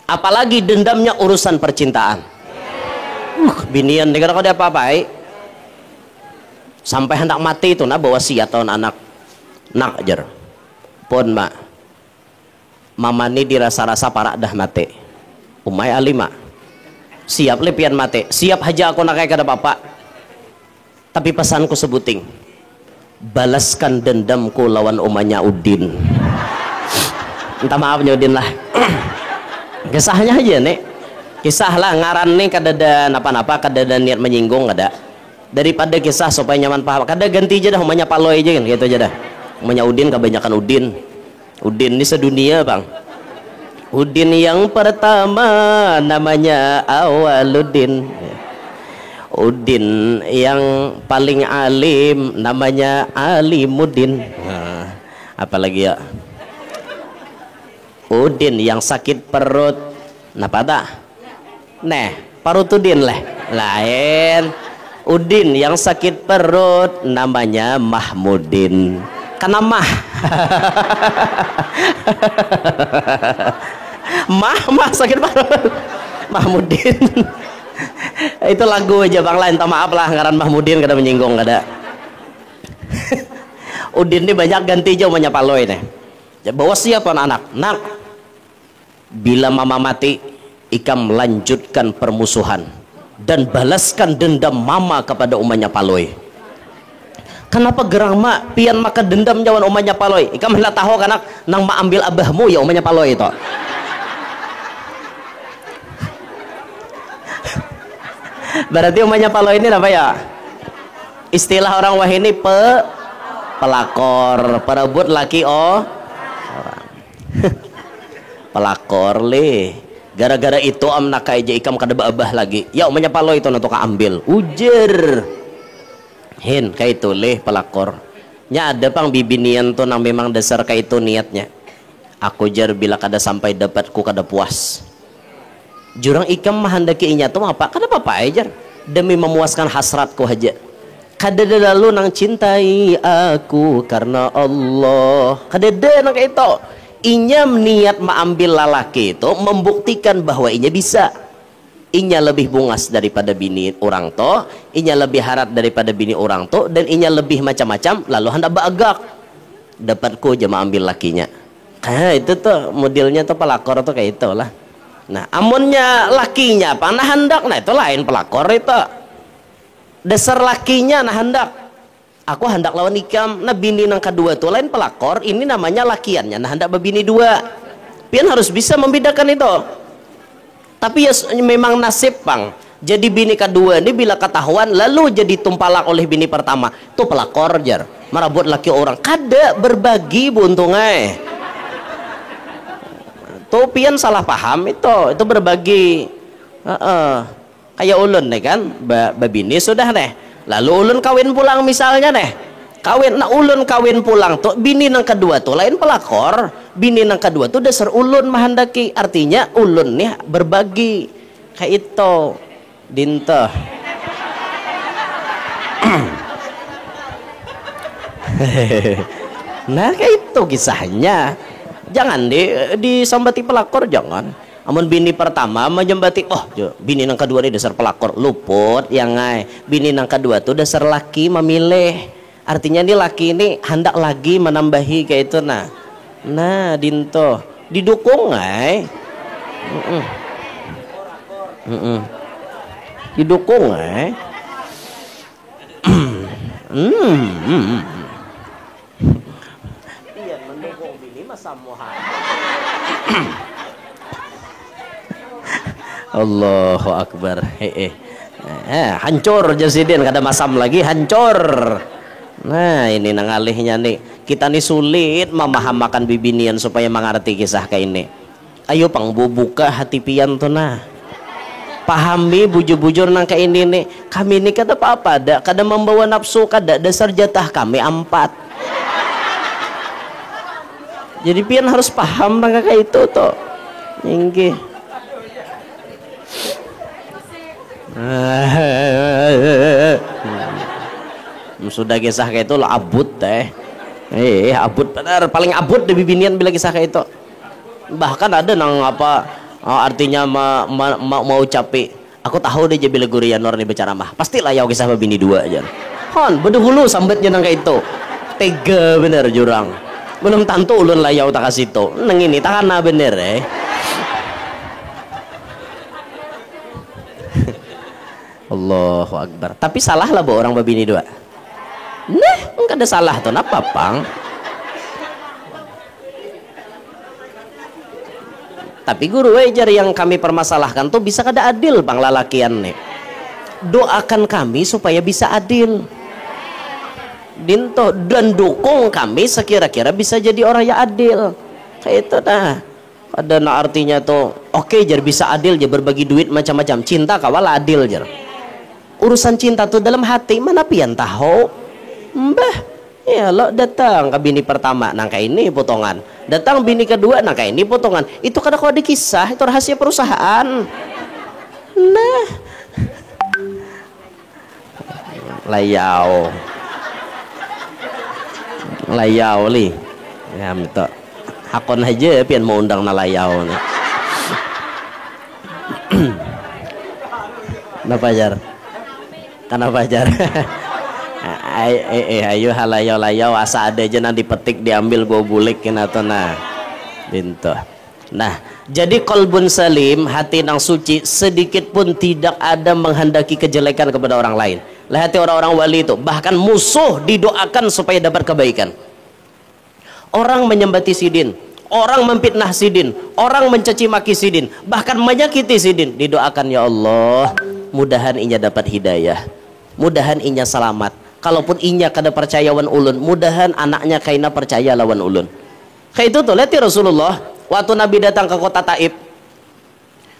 Apalagi dendamnya urusan percintaan. Binian dikata kau dia apa-apa sampai hendak mati itu nah bawa siat tahun anak nak ajar pun mak mama ni dirasa-rasa parak dah mati umai alima siap lepian mati siap haja aku nak kayak kada apa-apa, tapi pesanku sebuting balaskan dendamku lawan umanya Udin. Minta maaf Udin lah. Kisahnya aja nih, kisah lah ngaran nih kada ada napa-napa, kada ada niat menyinggung, kada. Daripada kisah supaya nyaman paham, kada ganti aja dah umanya Paloy aja kan gitu aja dah. Umanya Udin kebanyakan Udin ini sedunia bang. Udin yang pertama namanya Awaluddin. Udin yang paling alim namanya Alimuddin. Apalagi ya, Udin yang sakit perut napa tak? Parut Udin lain. Udin yang sakit perut namanya Mahmudin. Karena mah sakit perut Mahmudin. Itu lagu aja bang lain, maaf lah ngaran Mahmudin kada menyinggung kada. Udin ini banyak ganti jauh banyak Paloy nih. Bawa siapa anak bila mama mati ikam melanjutkan permusuhan dan balaskan dendam mama kepada umanya Paloy. Kenapa gerang mak pian maka dendam jawan umanya Paloy? Ikam hendak tahu kanak nang mak ambil abahmu ya umanya Paloy itu. Berarti umanya Paloy ini apa ya? Istilah orang wahini pelakor, perebut laki orang. Pelakor le. Gara-gara itu am nakai je ikam kada abah lagi. Ya umanya Paloy itu nanti ambil. Ujer. Kayak itu le pelakor. Nya ada pang bibinian tuh nang memang dasar kayak itu niatnya. Aku jar bila kada sampai dapatku kada puas. Jurang ikam mahandaki inya tuh apa? Kada apa-apa aja. Demi memuaskan hasratku aja. Kada lalu nang cintai aku karena Allah. Kada nang kayak itu. Inya niat mengambil lalaki itu membuktikan bahwa inya bisa. inya lebih bungas daripada bini orang to, inya lebih harat daripada bini orang to, dan inya lebih macam-macam, lalu hendak bagak dapatku jema ambil lakinya. Itu tuh modelnya tuh pelakor tuh kayak itulah. Nah, amunnya lakinya apa nah hendak, nah itu lain pelakor itu. Dasar lakinya nah hendak, aku hendak lawan ikam, nah bini yang kedua tuh lain pelakor, ini namanya lakiannya nah hendak berbini dua. Pian harus bisa membedakan itu. Tapi ya memang nasib pang, jadi bini kedua ini bila ketahuan lalu jadi tumpalak oleh bini pertama, tuh pelakor jar, marabut laki orang kada berbagi buntungai. Tuh pian salah paham itu berbagi. Kayak ulun nih kan, babini sudah nih, lalu ulun kawin pulang misalnya nih, kawin, nah ulun kawin pulang tuh bini nang kedua tuh lain pelakor, bini nang kedua tuh dasar ulun mahandaki, artinya ulun nih berbagi kayak itu dinto. Nah kayak itu kisahnya, jangan disambati pelakor, jangan. Amun bini pertama menyembati, oh bini nang kedua ini dasar pelakor, luput yang ngai. Bini nang kedua tuh dasar laki memilih, artinya nih laki ini hendak lagi menambahi kayak itu. Nah dinto didukung ngai. Didukung ngai. Iya mendukung bini masa muha. Allahu Akbar. Hancur jasidin, kada masam lagi hancur. Nah ini nangalihnya nih, kita nih sulit memahamakan bibinian supaya mengerti kisah kayak ini. Ayo pang buka hati pian tuh nah, pahami bujur-bujur nang kayak ini nih. Kami ini kata apa ada, kada membawa nafsu, kada dasar jatah kami 4. Jadi pian harus paham nang kayak itu tuh. Inggih. Sudah kisah kayak itu lah abut teh. Abut benar, paling abut di bibinian bila kisah kayak itu. Bahkan ada nang apa artinya mau capek. Aku tahu deh bila guru Yanor nih bicara mah pastilah ya kisah bini dua aja. Hon bedahulu sambetnya nang kayak itu. Tega bener jurang. Belum tentu ulun layau tak kasih itu. Nang ini takana bener Allahu Akbar. Tapi salah lah bu orang babini dua. Nah, enggak ada salah tuh, apa pang? Tapi guru wajar yang kami permasalahkan tuh bisa kada adil bang lalakian nih. Doakan kami supaya bisa adil. Dinto dan dukung kami sekira-kira bisa jadi orang yang adil. Kayak itu nah. Ada artinya tuh, oke jar bisa adil jar berbagi duit macam-macam. Cinta kawal adil jar. Urusan cinta tuh dalam hati mana pian tahu. Mbah, ya lo datang ke bini pertama nangka ini potongan, datang bini kedua nangka ini potongan. Itu kada kau dikisah, itu rahasia perusahaan. Nah, layau li, ya minta hakon aja pian mau undang na layau nih. Kenapa jar? Kenapa jar? Ayo halayau asa ada aja nanti petik diambil gua bulik kena tuh nah bintu. Nah jadi kolbun salim, hati nang suci, sedikit pun tidak ada menghendaki kejelekan kepada orang lain. Lah hati orang-orang wali itu bahkan musuh didoakan supaya dapat kebaikan. Orang menyembati sidin, orang memfitnah sidin, orang mencaci maki sidin, bahkan menyakiti sidin, didoakan ya Allah mudahan inya dapat hidayah, mudahan inya selamat. Kalaupun inya kada percaya wan ulun, mudahan anaknya kaina percaya lawan ulun. Kayak itu tuh, lihat Rasulullah waktu Nabi datang ke kota Taif.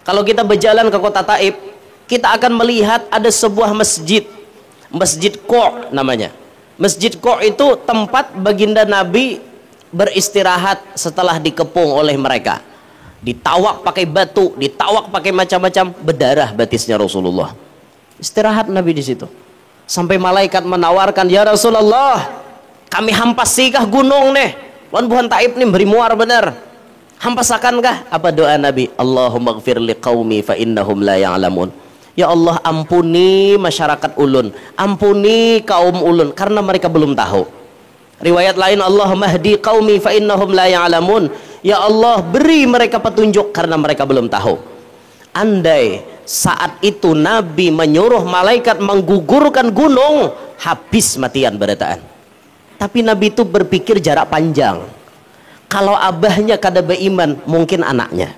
Kalau kita berjalan ke kota Taif, kita akan melihat ada sebuah masjid, Masjid Qo' namanya. Masjid Qo' itu tempat baginda Nabi beristirahat setelah dikepung oleh mereka. Ditawak pakai batu, ditawak pakai macam-macam, berdarah batisnya Rasulullah. Istirahat Nabi di situ. Sampai malaikat menawarkan, ya Rasulullah, kami hampas sikah gunung nih, wan buhan Taif nih beri muar bener. Hampasakankah apa doa Nabi? Allahumma gfir liqaumi fa innahum la ya'lamun. Ya Allah, ampuni masyarakat ulun, ampuni kaum ulun karena mereka belum tahu. Riwayat lain, Allahumma hdi qaumi fa innahum la ya'lamun. Ya Allah, beri mereka petunjuk karena mereka belum tahu. Andai saat itu Nabi menyuruh malaikat menggugurkan gunung, habis matian berataan. Tapi Nabi itu berpikir jarak panjang. Kalau abahnya kada beriman, mungkin anaknya.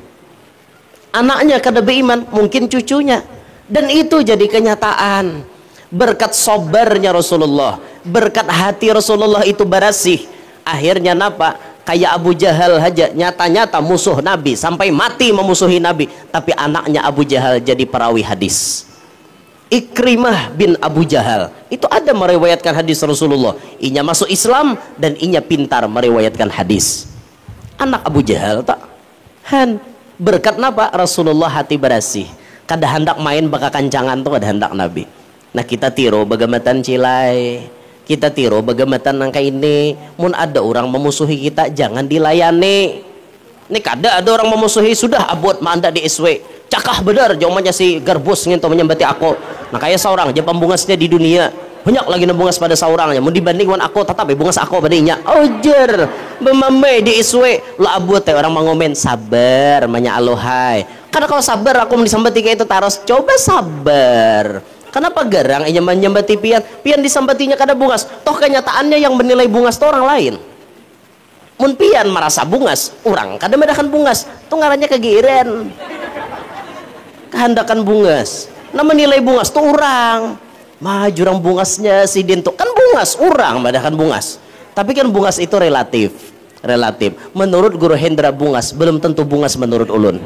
Anaknya kada beriman, mungkin cucunya. Dan itu jadi kenyataan. Berkat sabarnya Rasulullah, berkat hati Rasulullah itu bersih. Akhirnya napa? Kayak Abu Jahal aja, nyata-nyata musuh Nabi, sampai mati memusuhi Nabi. Tapi anaknya Abu Jahal jadi perawi hadis. Ikrimah bin Abu Jahal itu ada meriwayatkan hadis Rasulullah. Inya masuk Islam dan inya pintar meriwayatkan hadis. Anak Abu Jahal tak berkat napa? Rasulullah hati bersih, kada hendak main baka kancangan tuh, kada hendak Nabi. Nah kita tiru bagamatan cilai, kita tiru bagamatan nangka ini. Mun ada orang memusuhi kita, jangan dilayani. Ini kada ada orang memusuhi, sudah abot manda di SW, cakah benar jawabannya si garbus ngento menyembati aku. Nah kayak seorang aja pembungasnya di dunia banyak lagi nembungas pada seorangnya, mau dibandingkan aku tetap bungas aku padanya. Ojer bemame di iswe lo abut teh orang mengomen sabar manya alohai. Karena kalau sabar aku disambati kayak itu taros, coba sabar. Kenapa garang inya menyambati pian disambatinya kada bungas, toh kenyataannya yang menilai bungas itu orang lain. Mun pian merasa bungas, orang kada medakan bungas, tuh ngarannya kegiren kehendakan bungas. Nah menilai bungas tuh orang mah jurang bungasnya si Dinto kan bungas, orang madakan bungas. Tapi kan bungas itu relatif. Menurut Guru Hendra bungas, belum tentu bungas menurut ulun.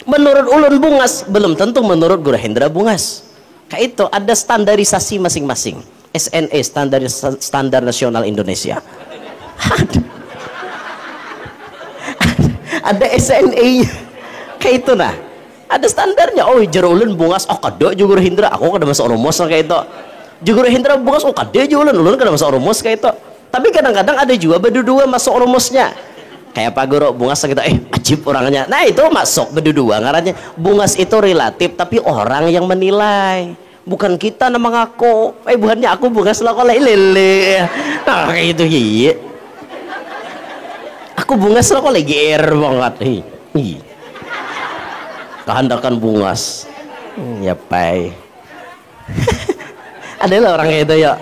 Menurut ulun bungas, belum tentu menurut Guru Hendra bungas. Kayak itu ada standarisasi masing-masing. SNE, standar nasional Indonesia. Ada SNE-nya. Kayak itu nah. Ada standarnya. Oh jero ulun bungas, oh kada juga Hindra, aku kada masuk rumus kayak itu. Juga Hindra bungas, oh kada juga ulun kada masuk rumus kayak itu. Tapi kadang-kadang ada juga berdua masuk rumusnya. Kayak Pak Guru bungas gitu, ajib orangnya. Nah itu masuk berdua ngarannya. Bungas itu relatif, tapi orang yang menilai. Bukan kita nama ngaku. Bukannya aku bungas lah kok lele. Nah kayak itu iya. Aku bungas lah kok lagi banget. Kehendakan bungas ya pai. Ada lah orang kayak itu ya,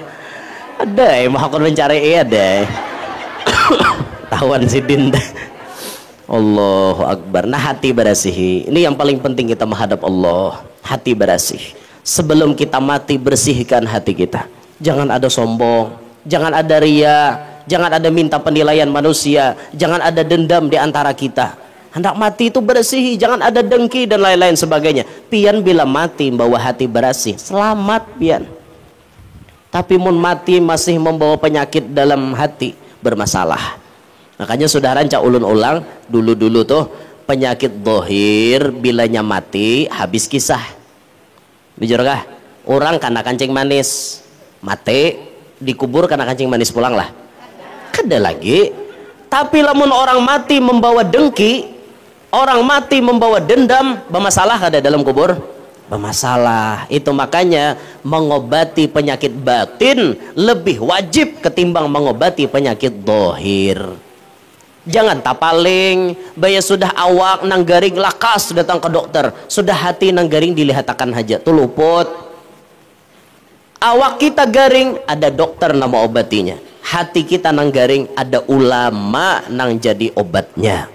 ada mah aku mencari ada tahuan si Dinda. Allahu Akbar. Nah hati bersih ini yang paling penting, kita menghadap Allah hati bersih. Sebelum kita mati bersihkan hati kita, jangan ada sombong, jangan ada ria, jangan ada minta penilaian manusia, jangan ada dendam di antara kita. Hendak mati itu bersih, jangan ada dengki dan lain-lain sebagainya. Pian bila mati membawa hati bersih, selamat pian. Tapi mun mati masih membawa penyakit dalam hati, bermasalah. Makanya saudara cak ulun ulang dulu-dulu tuh penyakit dohir bilanya mati habis kisah. Bijur kah? Orang karena kancing manis mati dikubur karena kancing manis pulang lah. Kada lagi. Tapi lamun orang mati membawa dengki, orang mati membawa dendam, bermasalah kada dalam kubur? Bermasalah. Itu makanya mengobati penyakit batin lebih wajib ketimbang mengobati penyakit dohir. Jangan tapaling, baya sudah awak nang garing lakas datang ke dokter, sudah hati nang garing dilihatakan haja tu luput. Awak kita garing, ada dokter nama obatinya. Hati kita nang garing, ada ulama nang jadi obatnya.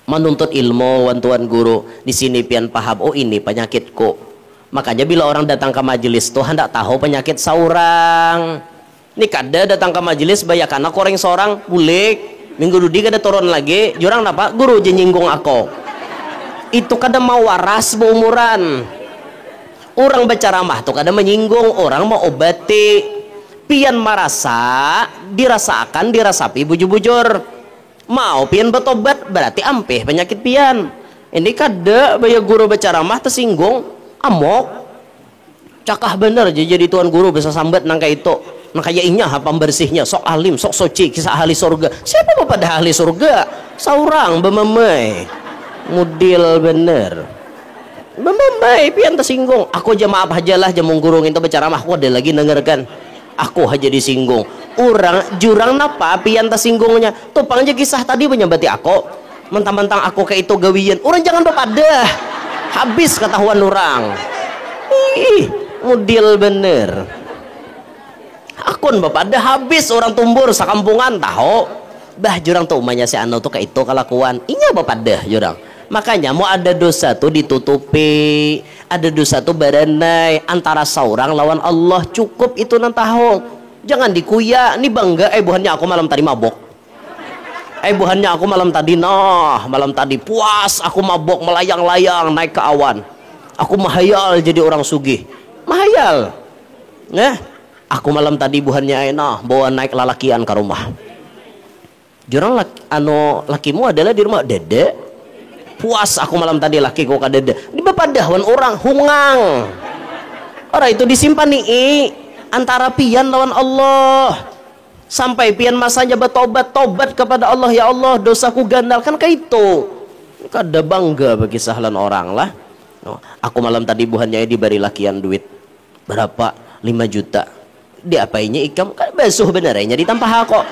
Menuntut ilmu, tuan guru, di sini pian paham, oh ini penyakitku. Makanya bila orang datang ke majelis tuh hendak tahu penyakit seorang. Ini kada datang ke majelis banyak anak koreng seorang bulik. Minggu dudi kada turun lagi, jurang apa? Guru je nyinggung aku. Itu kada mau waras beumuran. Orang berceramah tuh kada menyinggung, orang mau obati. Pian merasa, dirasakan, dirasapi bujur-bujur. Mau pian betobat berarti ampeh penyakit pian. Ini kada baya guru berceramah tersinggung, amok. Cakah bener jadi tuan guru bisa sambat nangka itu. makanya inya apa bersihnya sok alim sok suci kisah ahli surga. Siapa bapak dah ahli surga? Saurang bememai mudil bener bememai pian tersinggung. Aku aja maaf aja lah jamung gurung itu bicara mah aku ada lagi dengarkan. Aku aja disinggung orang jurang napa pian tersinggungnya tupang aja kisah tadi menyambati aku mentang-mentang aku kayak itu gawian orang jangan bapak dah habis ketahuan orang. Ih mudil bener akun bapak dah habis orang tumbur sakampungan tahu bah jurang tuh umanya si anu tuh kayak itu kelakuan inya bapak dah jurang. Makanya mau ada dosa tuh ditutupi, ada dosa tuh baranai antara seorang lawan Allah cukup itu nang tahu. Jangan dikuya nih bangga buhannya aku malam tadi mabok. Buhannya aku malam tadi malam tadi puas aku mabok melayang-layang naik ke awan. Aku mahayal jadi orang sugih. Mahayal. Aku malam tadi buhannya bawa naik lalakian ke rumah. Jurang lakimu adalah di rumah dede. Puas aku malam tadi lakiku ka dede. Di bapak dahwan orang hungang. Orang itu disimpan nih antara pian lawan Allah. Sampai pian masanya bertobat kepada Allah, ya Allah dosaku gandal kan kayak itu. Kada bangga bagi sahlan orang lah. Aku malam tadi buhannya diberi lakian duit berapa 5 juta. Diapainya ikam kan basuh benernya ditampah kok.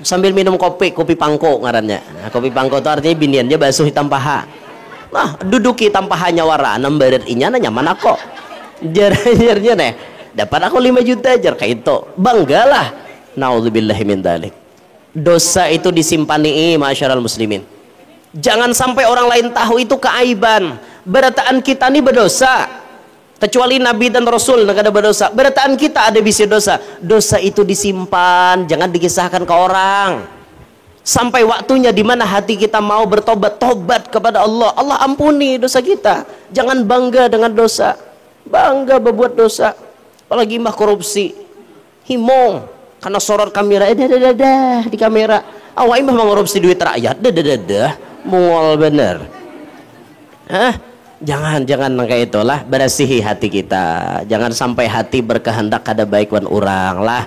Sambil minum kopi pangko ngarannya. Nah, kopi pangko itu artinya biniannya basuh hitam paha. Nah, duduki tampahannya warna nembaret inya nyaman kok. Jar-jarnya nih. Dapat aku 5 juta jar kayak itu. Banggalah. Nauzubillahi min dzalik. Dosa itu disimpani masyarul muslimin. Jangan sampai orang lain tahu itu keaiban. Berataan kita nih berdosa. Kecuali Nabi dan Rasul nggak ada berdosa. Berataan kita ada bisa dosa. Dosa itu disimpan, jangan dikisahkan ke orang. Sampai waktunya di mana hati kita mau bertobat, tobat kepada Allah. Allah ampuni dosa kita. Jangan bangga dengan dosa. Bangga berbuat dosa. Apalagi mah korupsi. Himong karena sorot kamera di kamera. Awak imah mengkorupsi duit rakyat. Mungol bener. Jangan kayak itulah, berasihi hati kita. Jangan sampai hati berkehendak kada baik wan orang lah.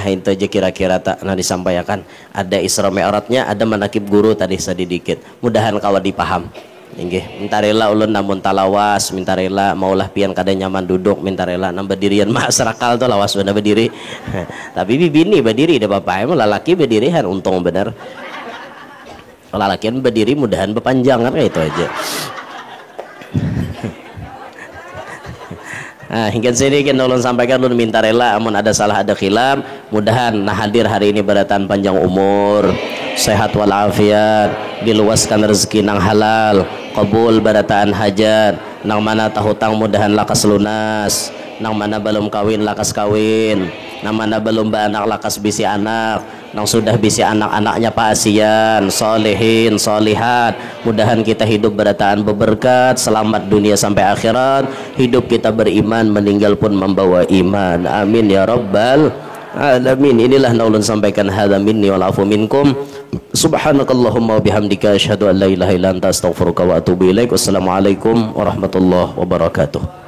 Itu aja kira-kira tak nah disampaikan. Ada Isra Mi'rajnya, ada manakib guru tadi sedikit. Mudahan kawan dipaham. Nggih, minta rela ulun namun talawas, minta rela maulah pian kada nyaman duduk, minta rela nambah dirian mak serakal tuh lawas bener berdiri. Tapi bibini berdiri deh bapak, emang lalaki berdirian untung bener. Lalakian berdiri mudahan berpanjangan kayak itu aja. Hingga sini kita ulun sampaikan ulun minta rela amun ada salah ada khilaf mudahan hadir hari ini beratan panjang umur sehat walafiat diluaskan rezeki nang halal qabul barataan hajat nang mana tahutang mudahan lakas lunas nang mana belum kawin lakas kawin nang mana belum beranak lakas bisi anak nang sudah bisi anak-anaknya pasian solehin solihat mudahan kita hidup berataan beberkat selamat dunia sampai akhirat hidup kita beriman meninggal pun membawa iman amin ya rabbal alamin. Inilah naulun sampaikan hadza minni wal afu minkum subhanakallahumma wa bihamdika asyhadu an la ilaha illa anta astaghfiruka wa atubu ilaik. Wassalamualaikum warahmatullahi wabarakatuh.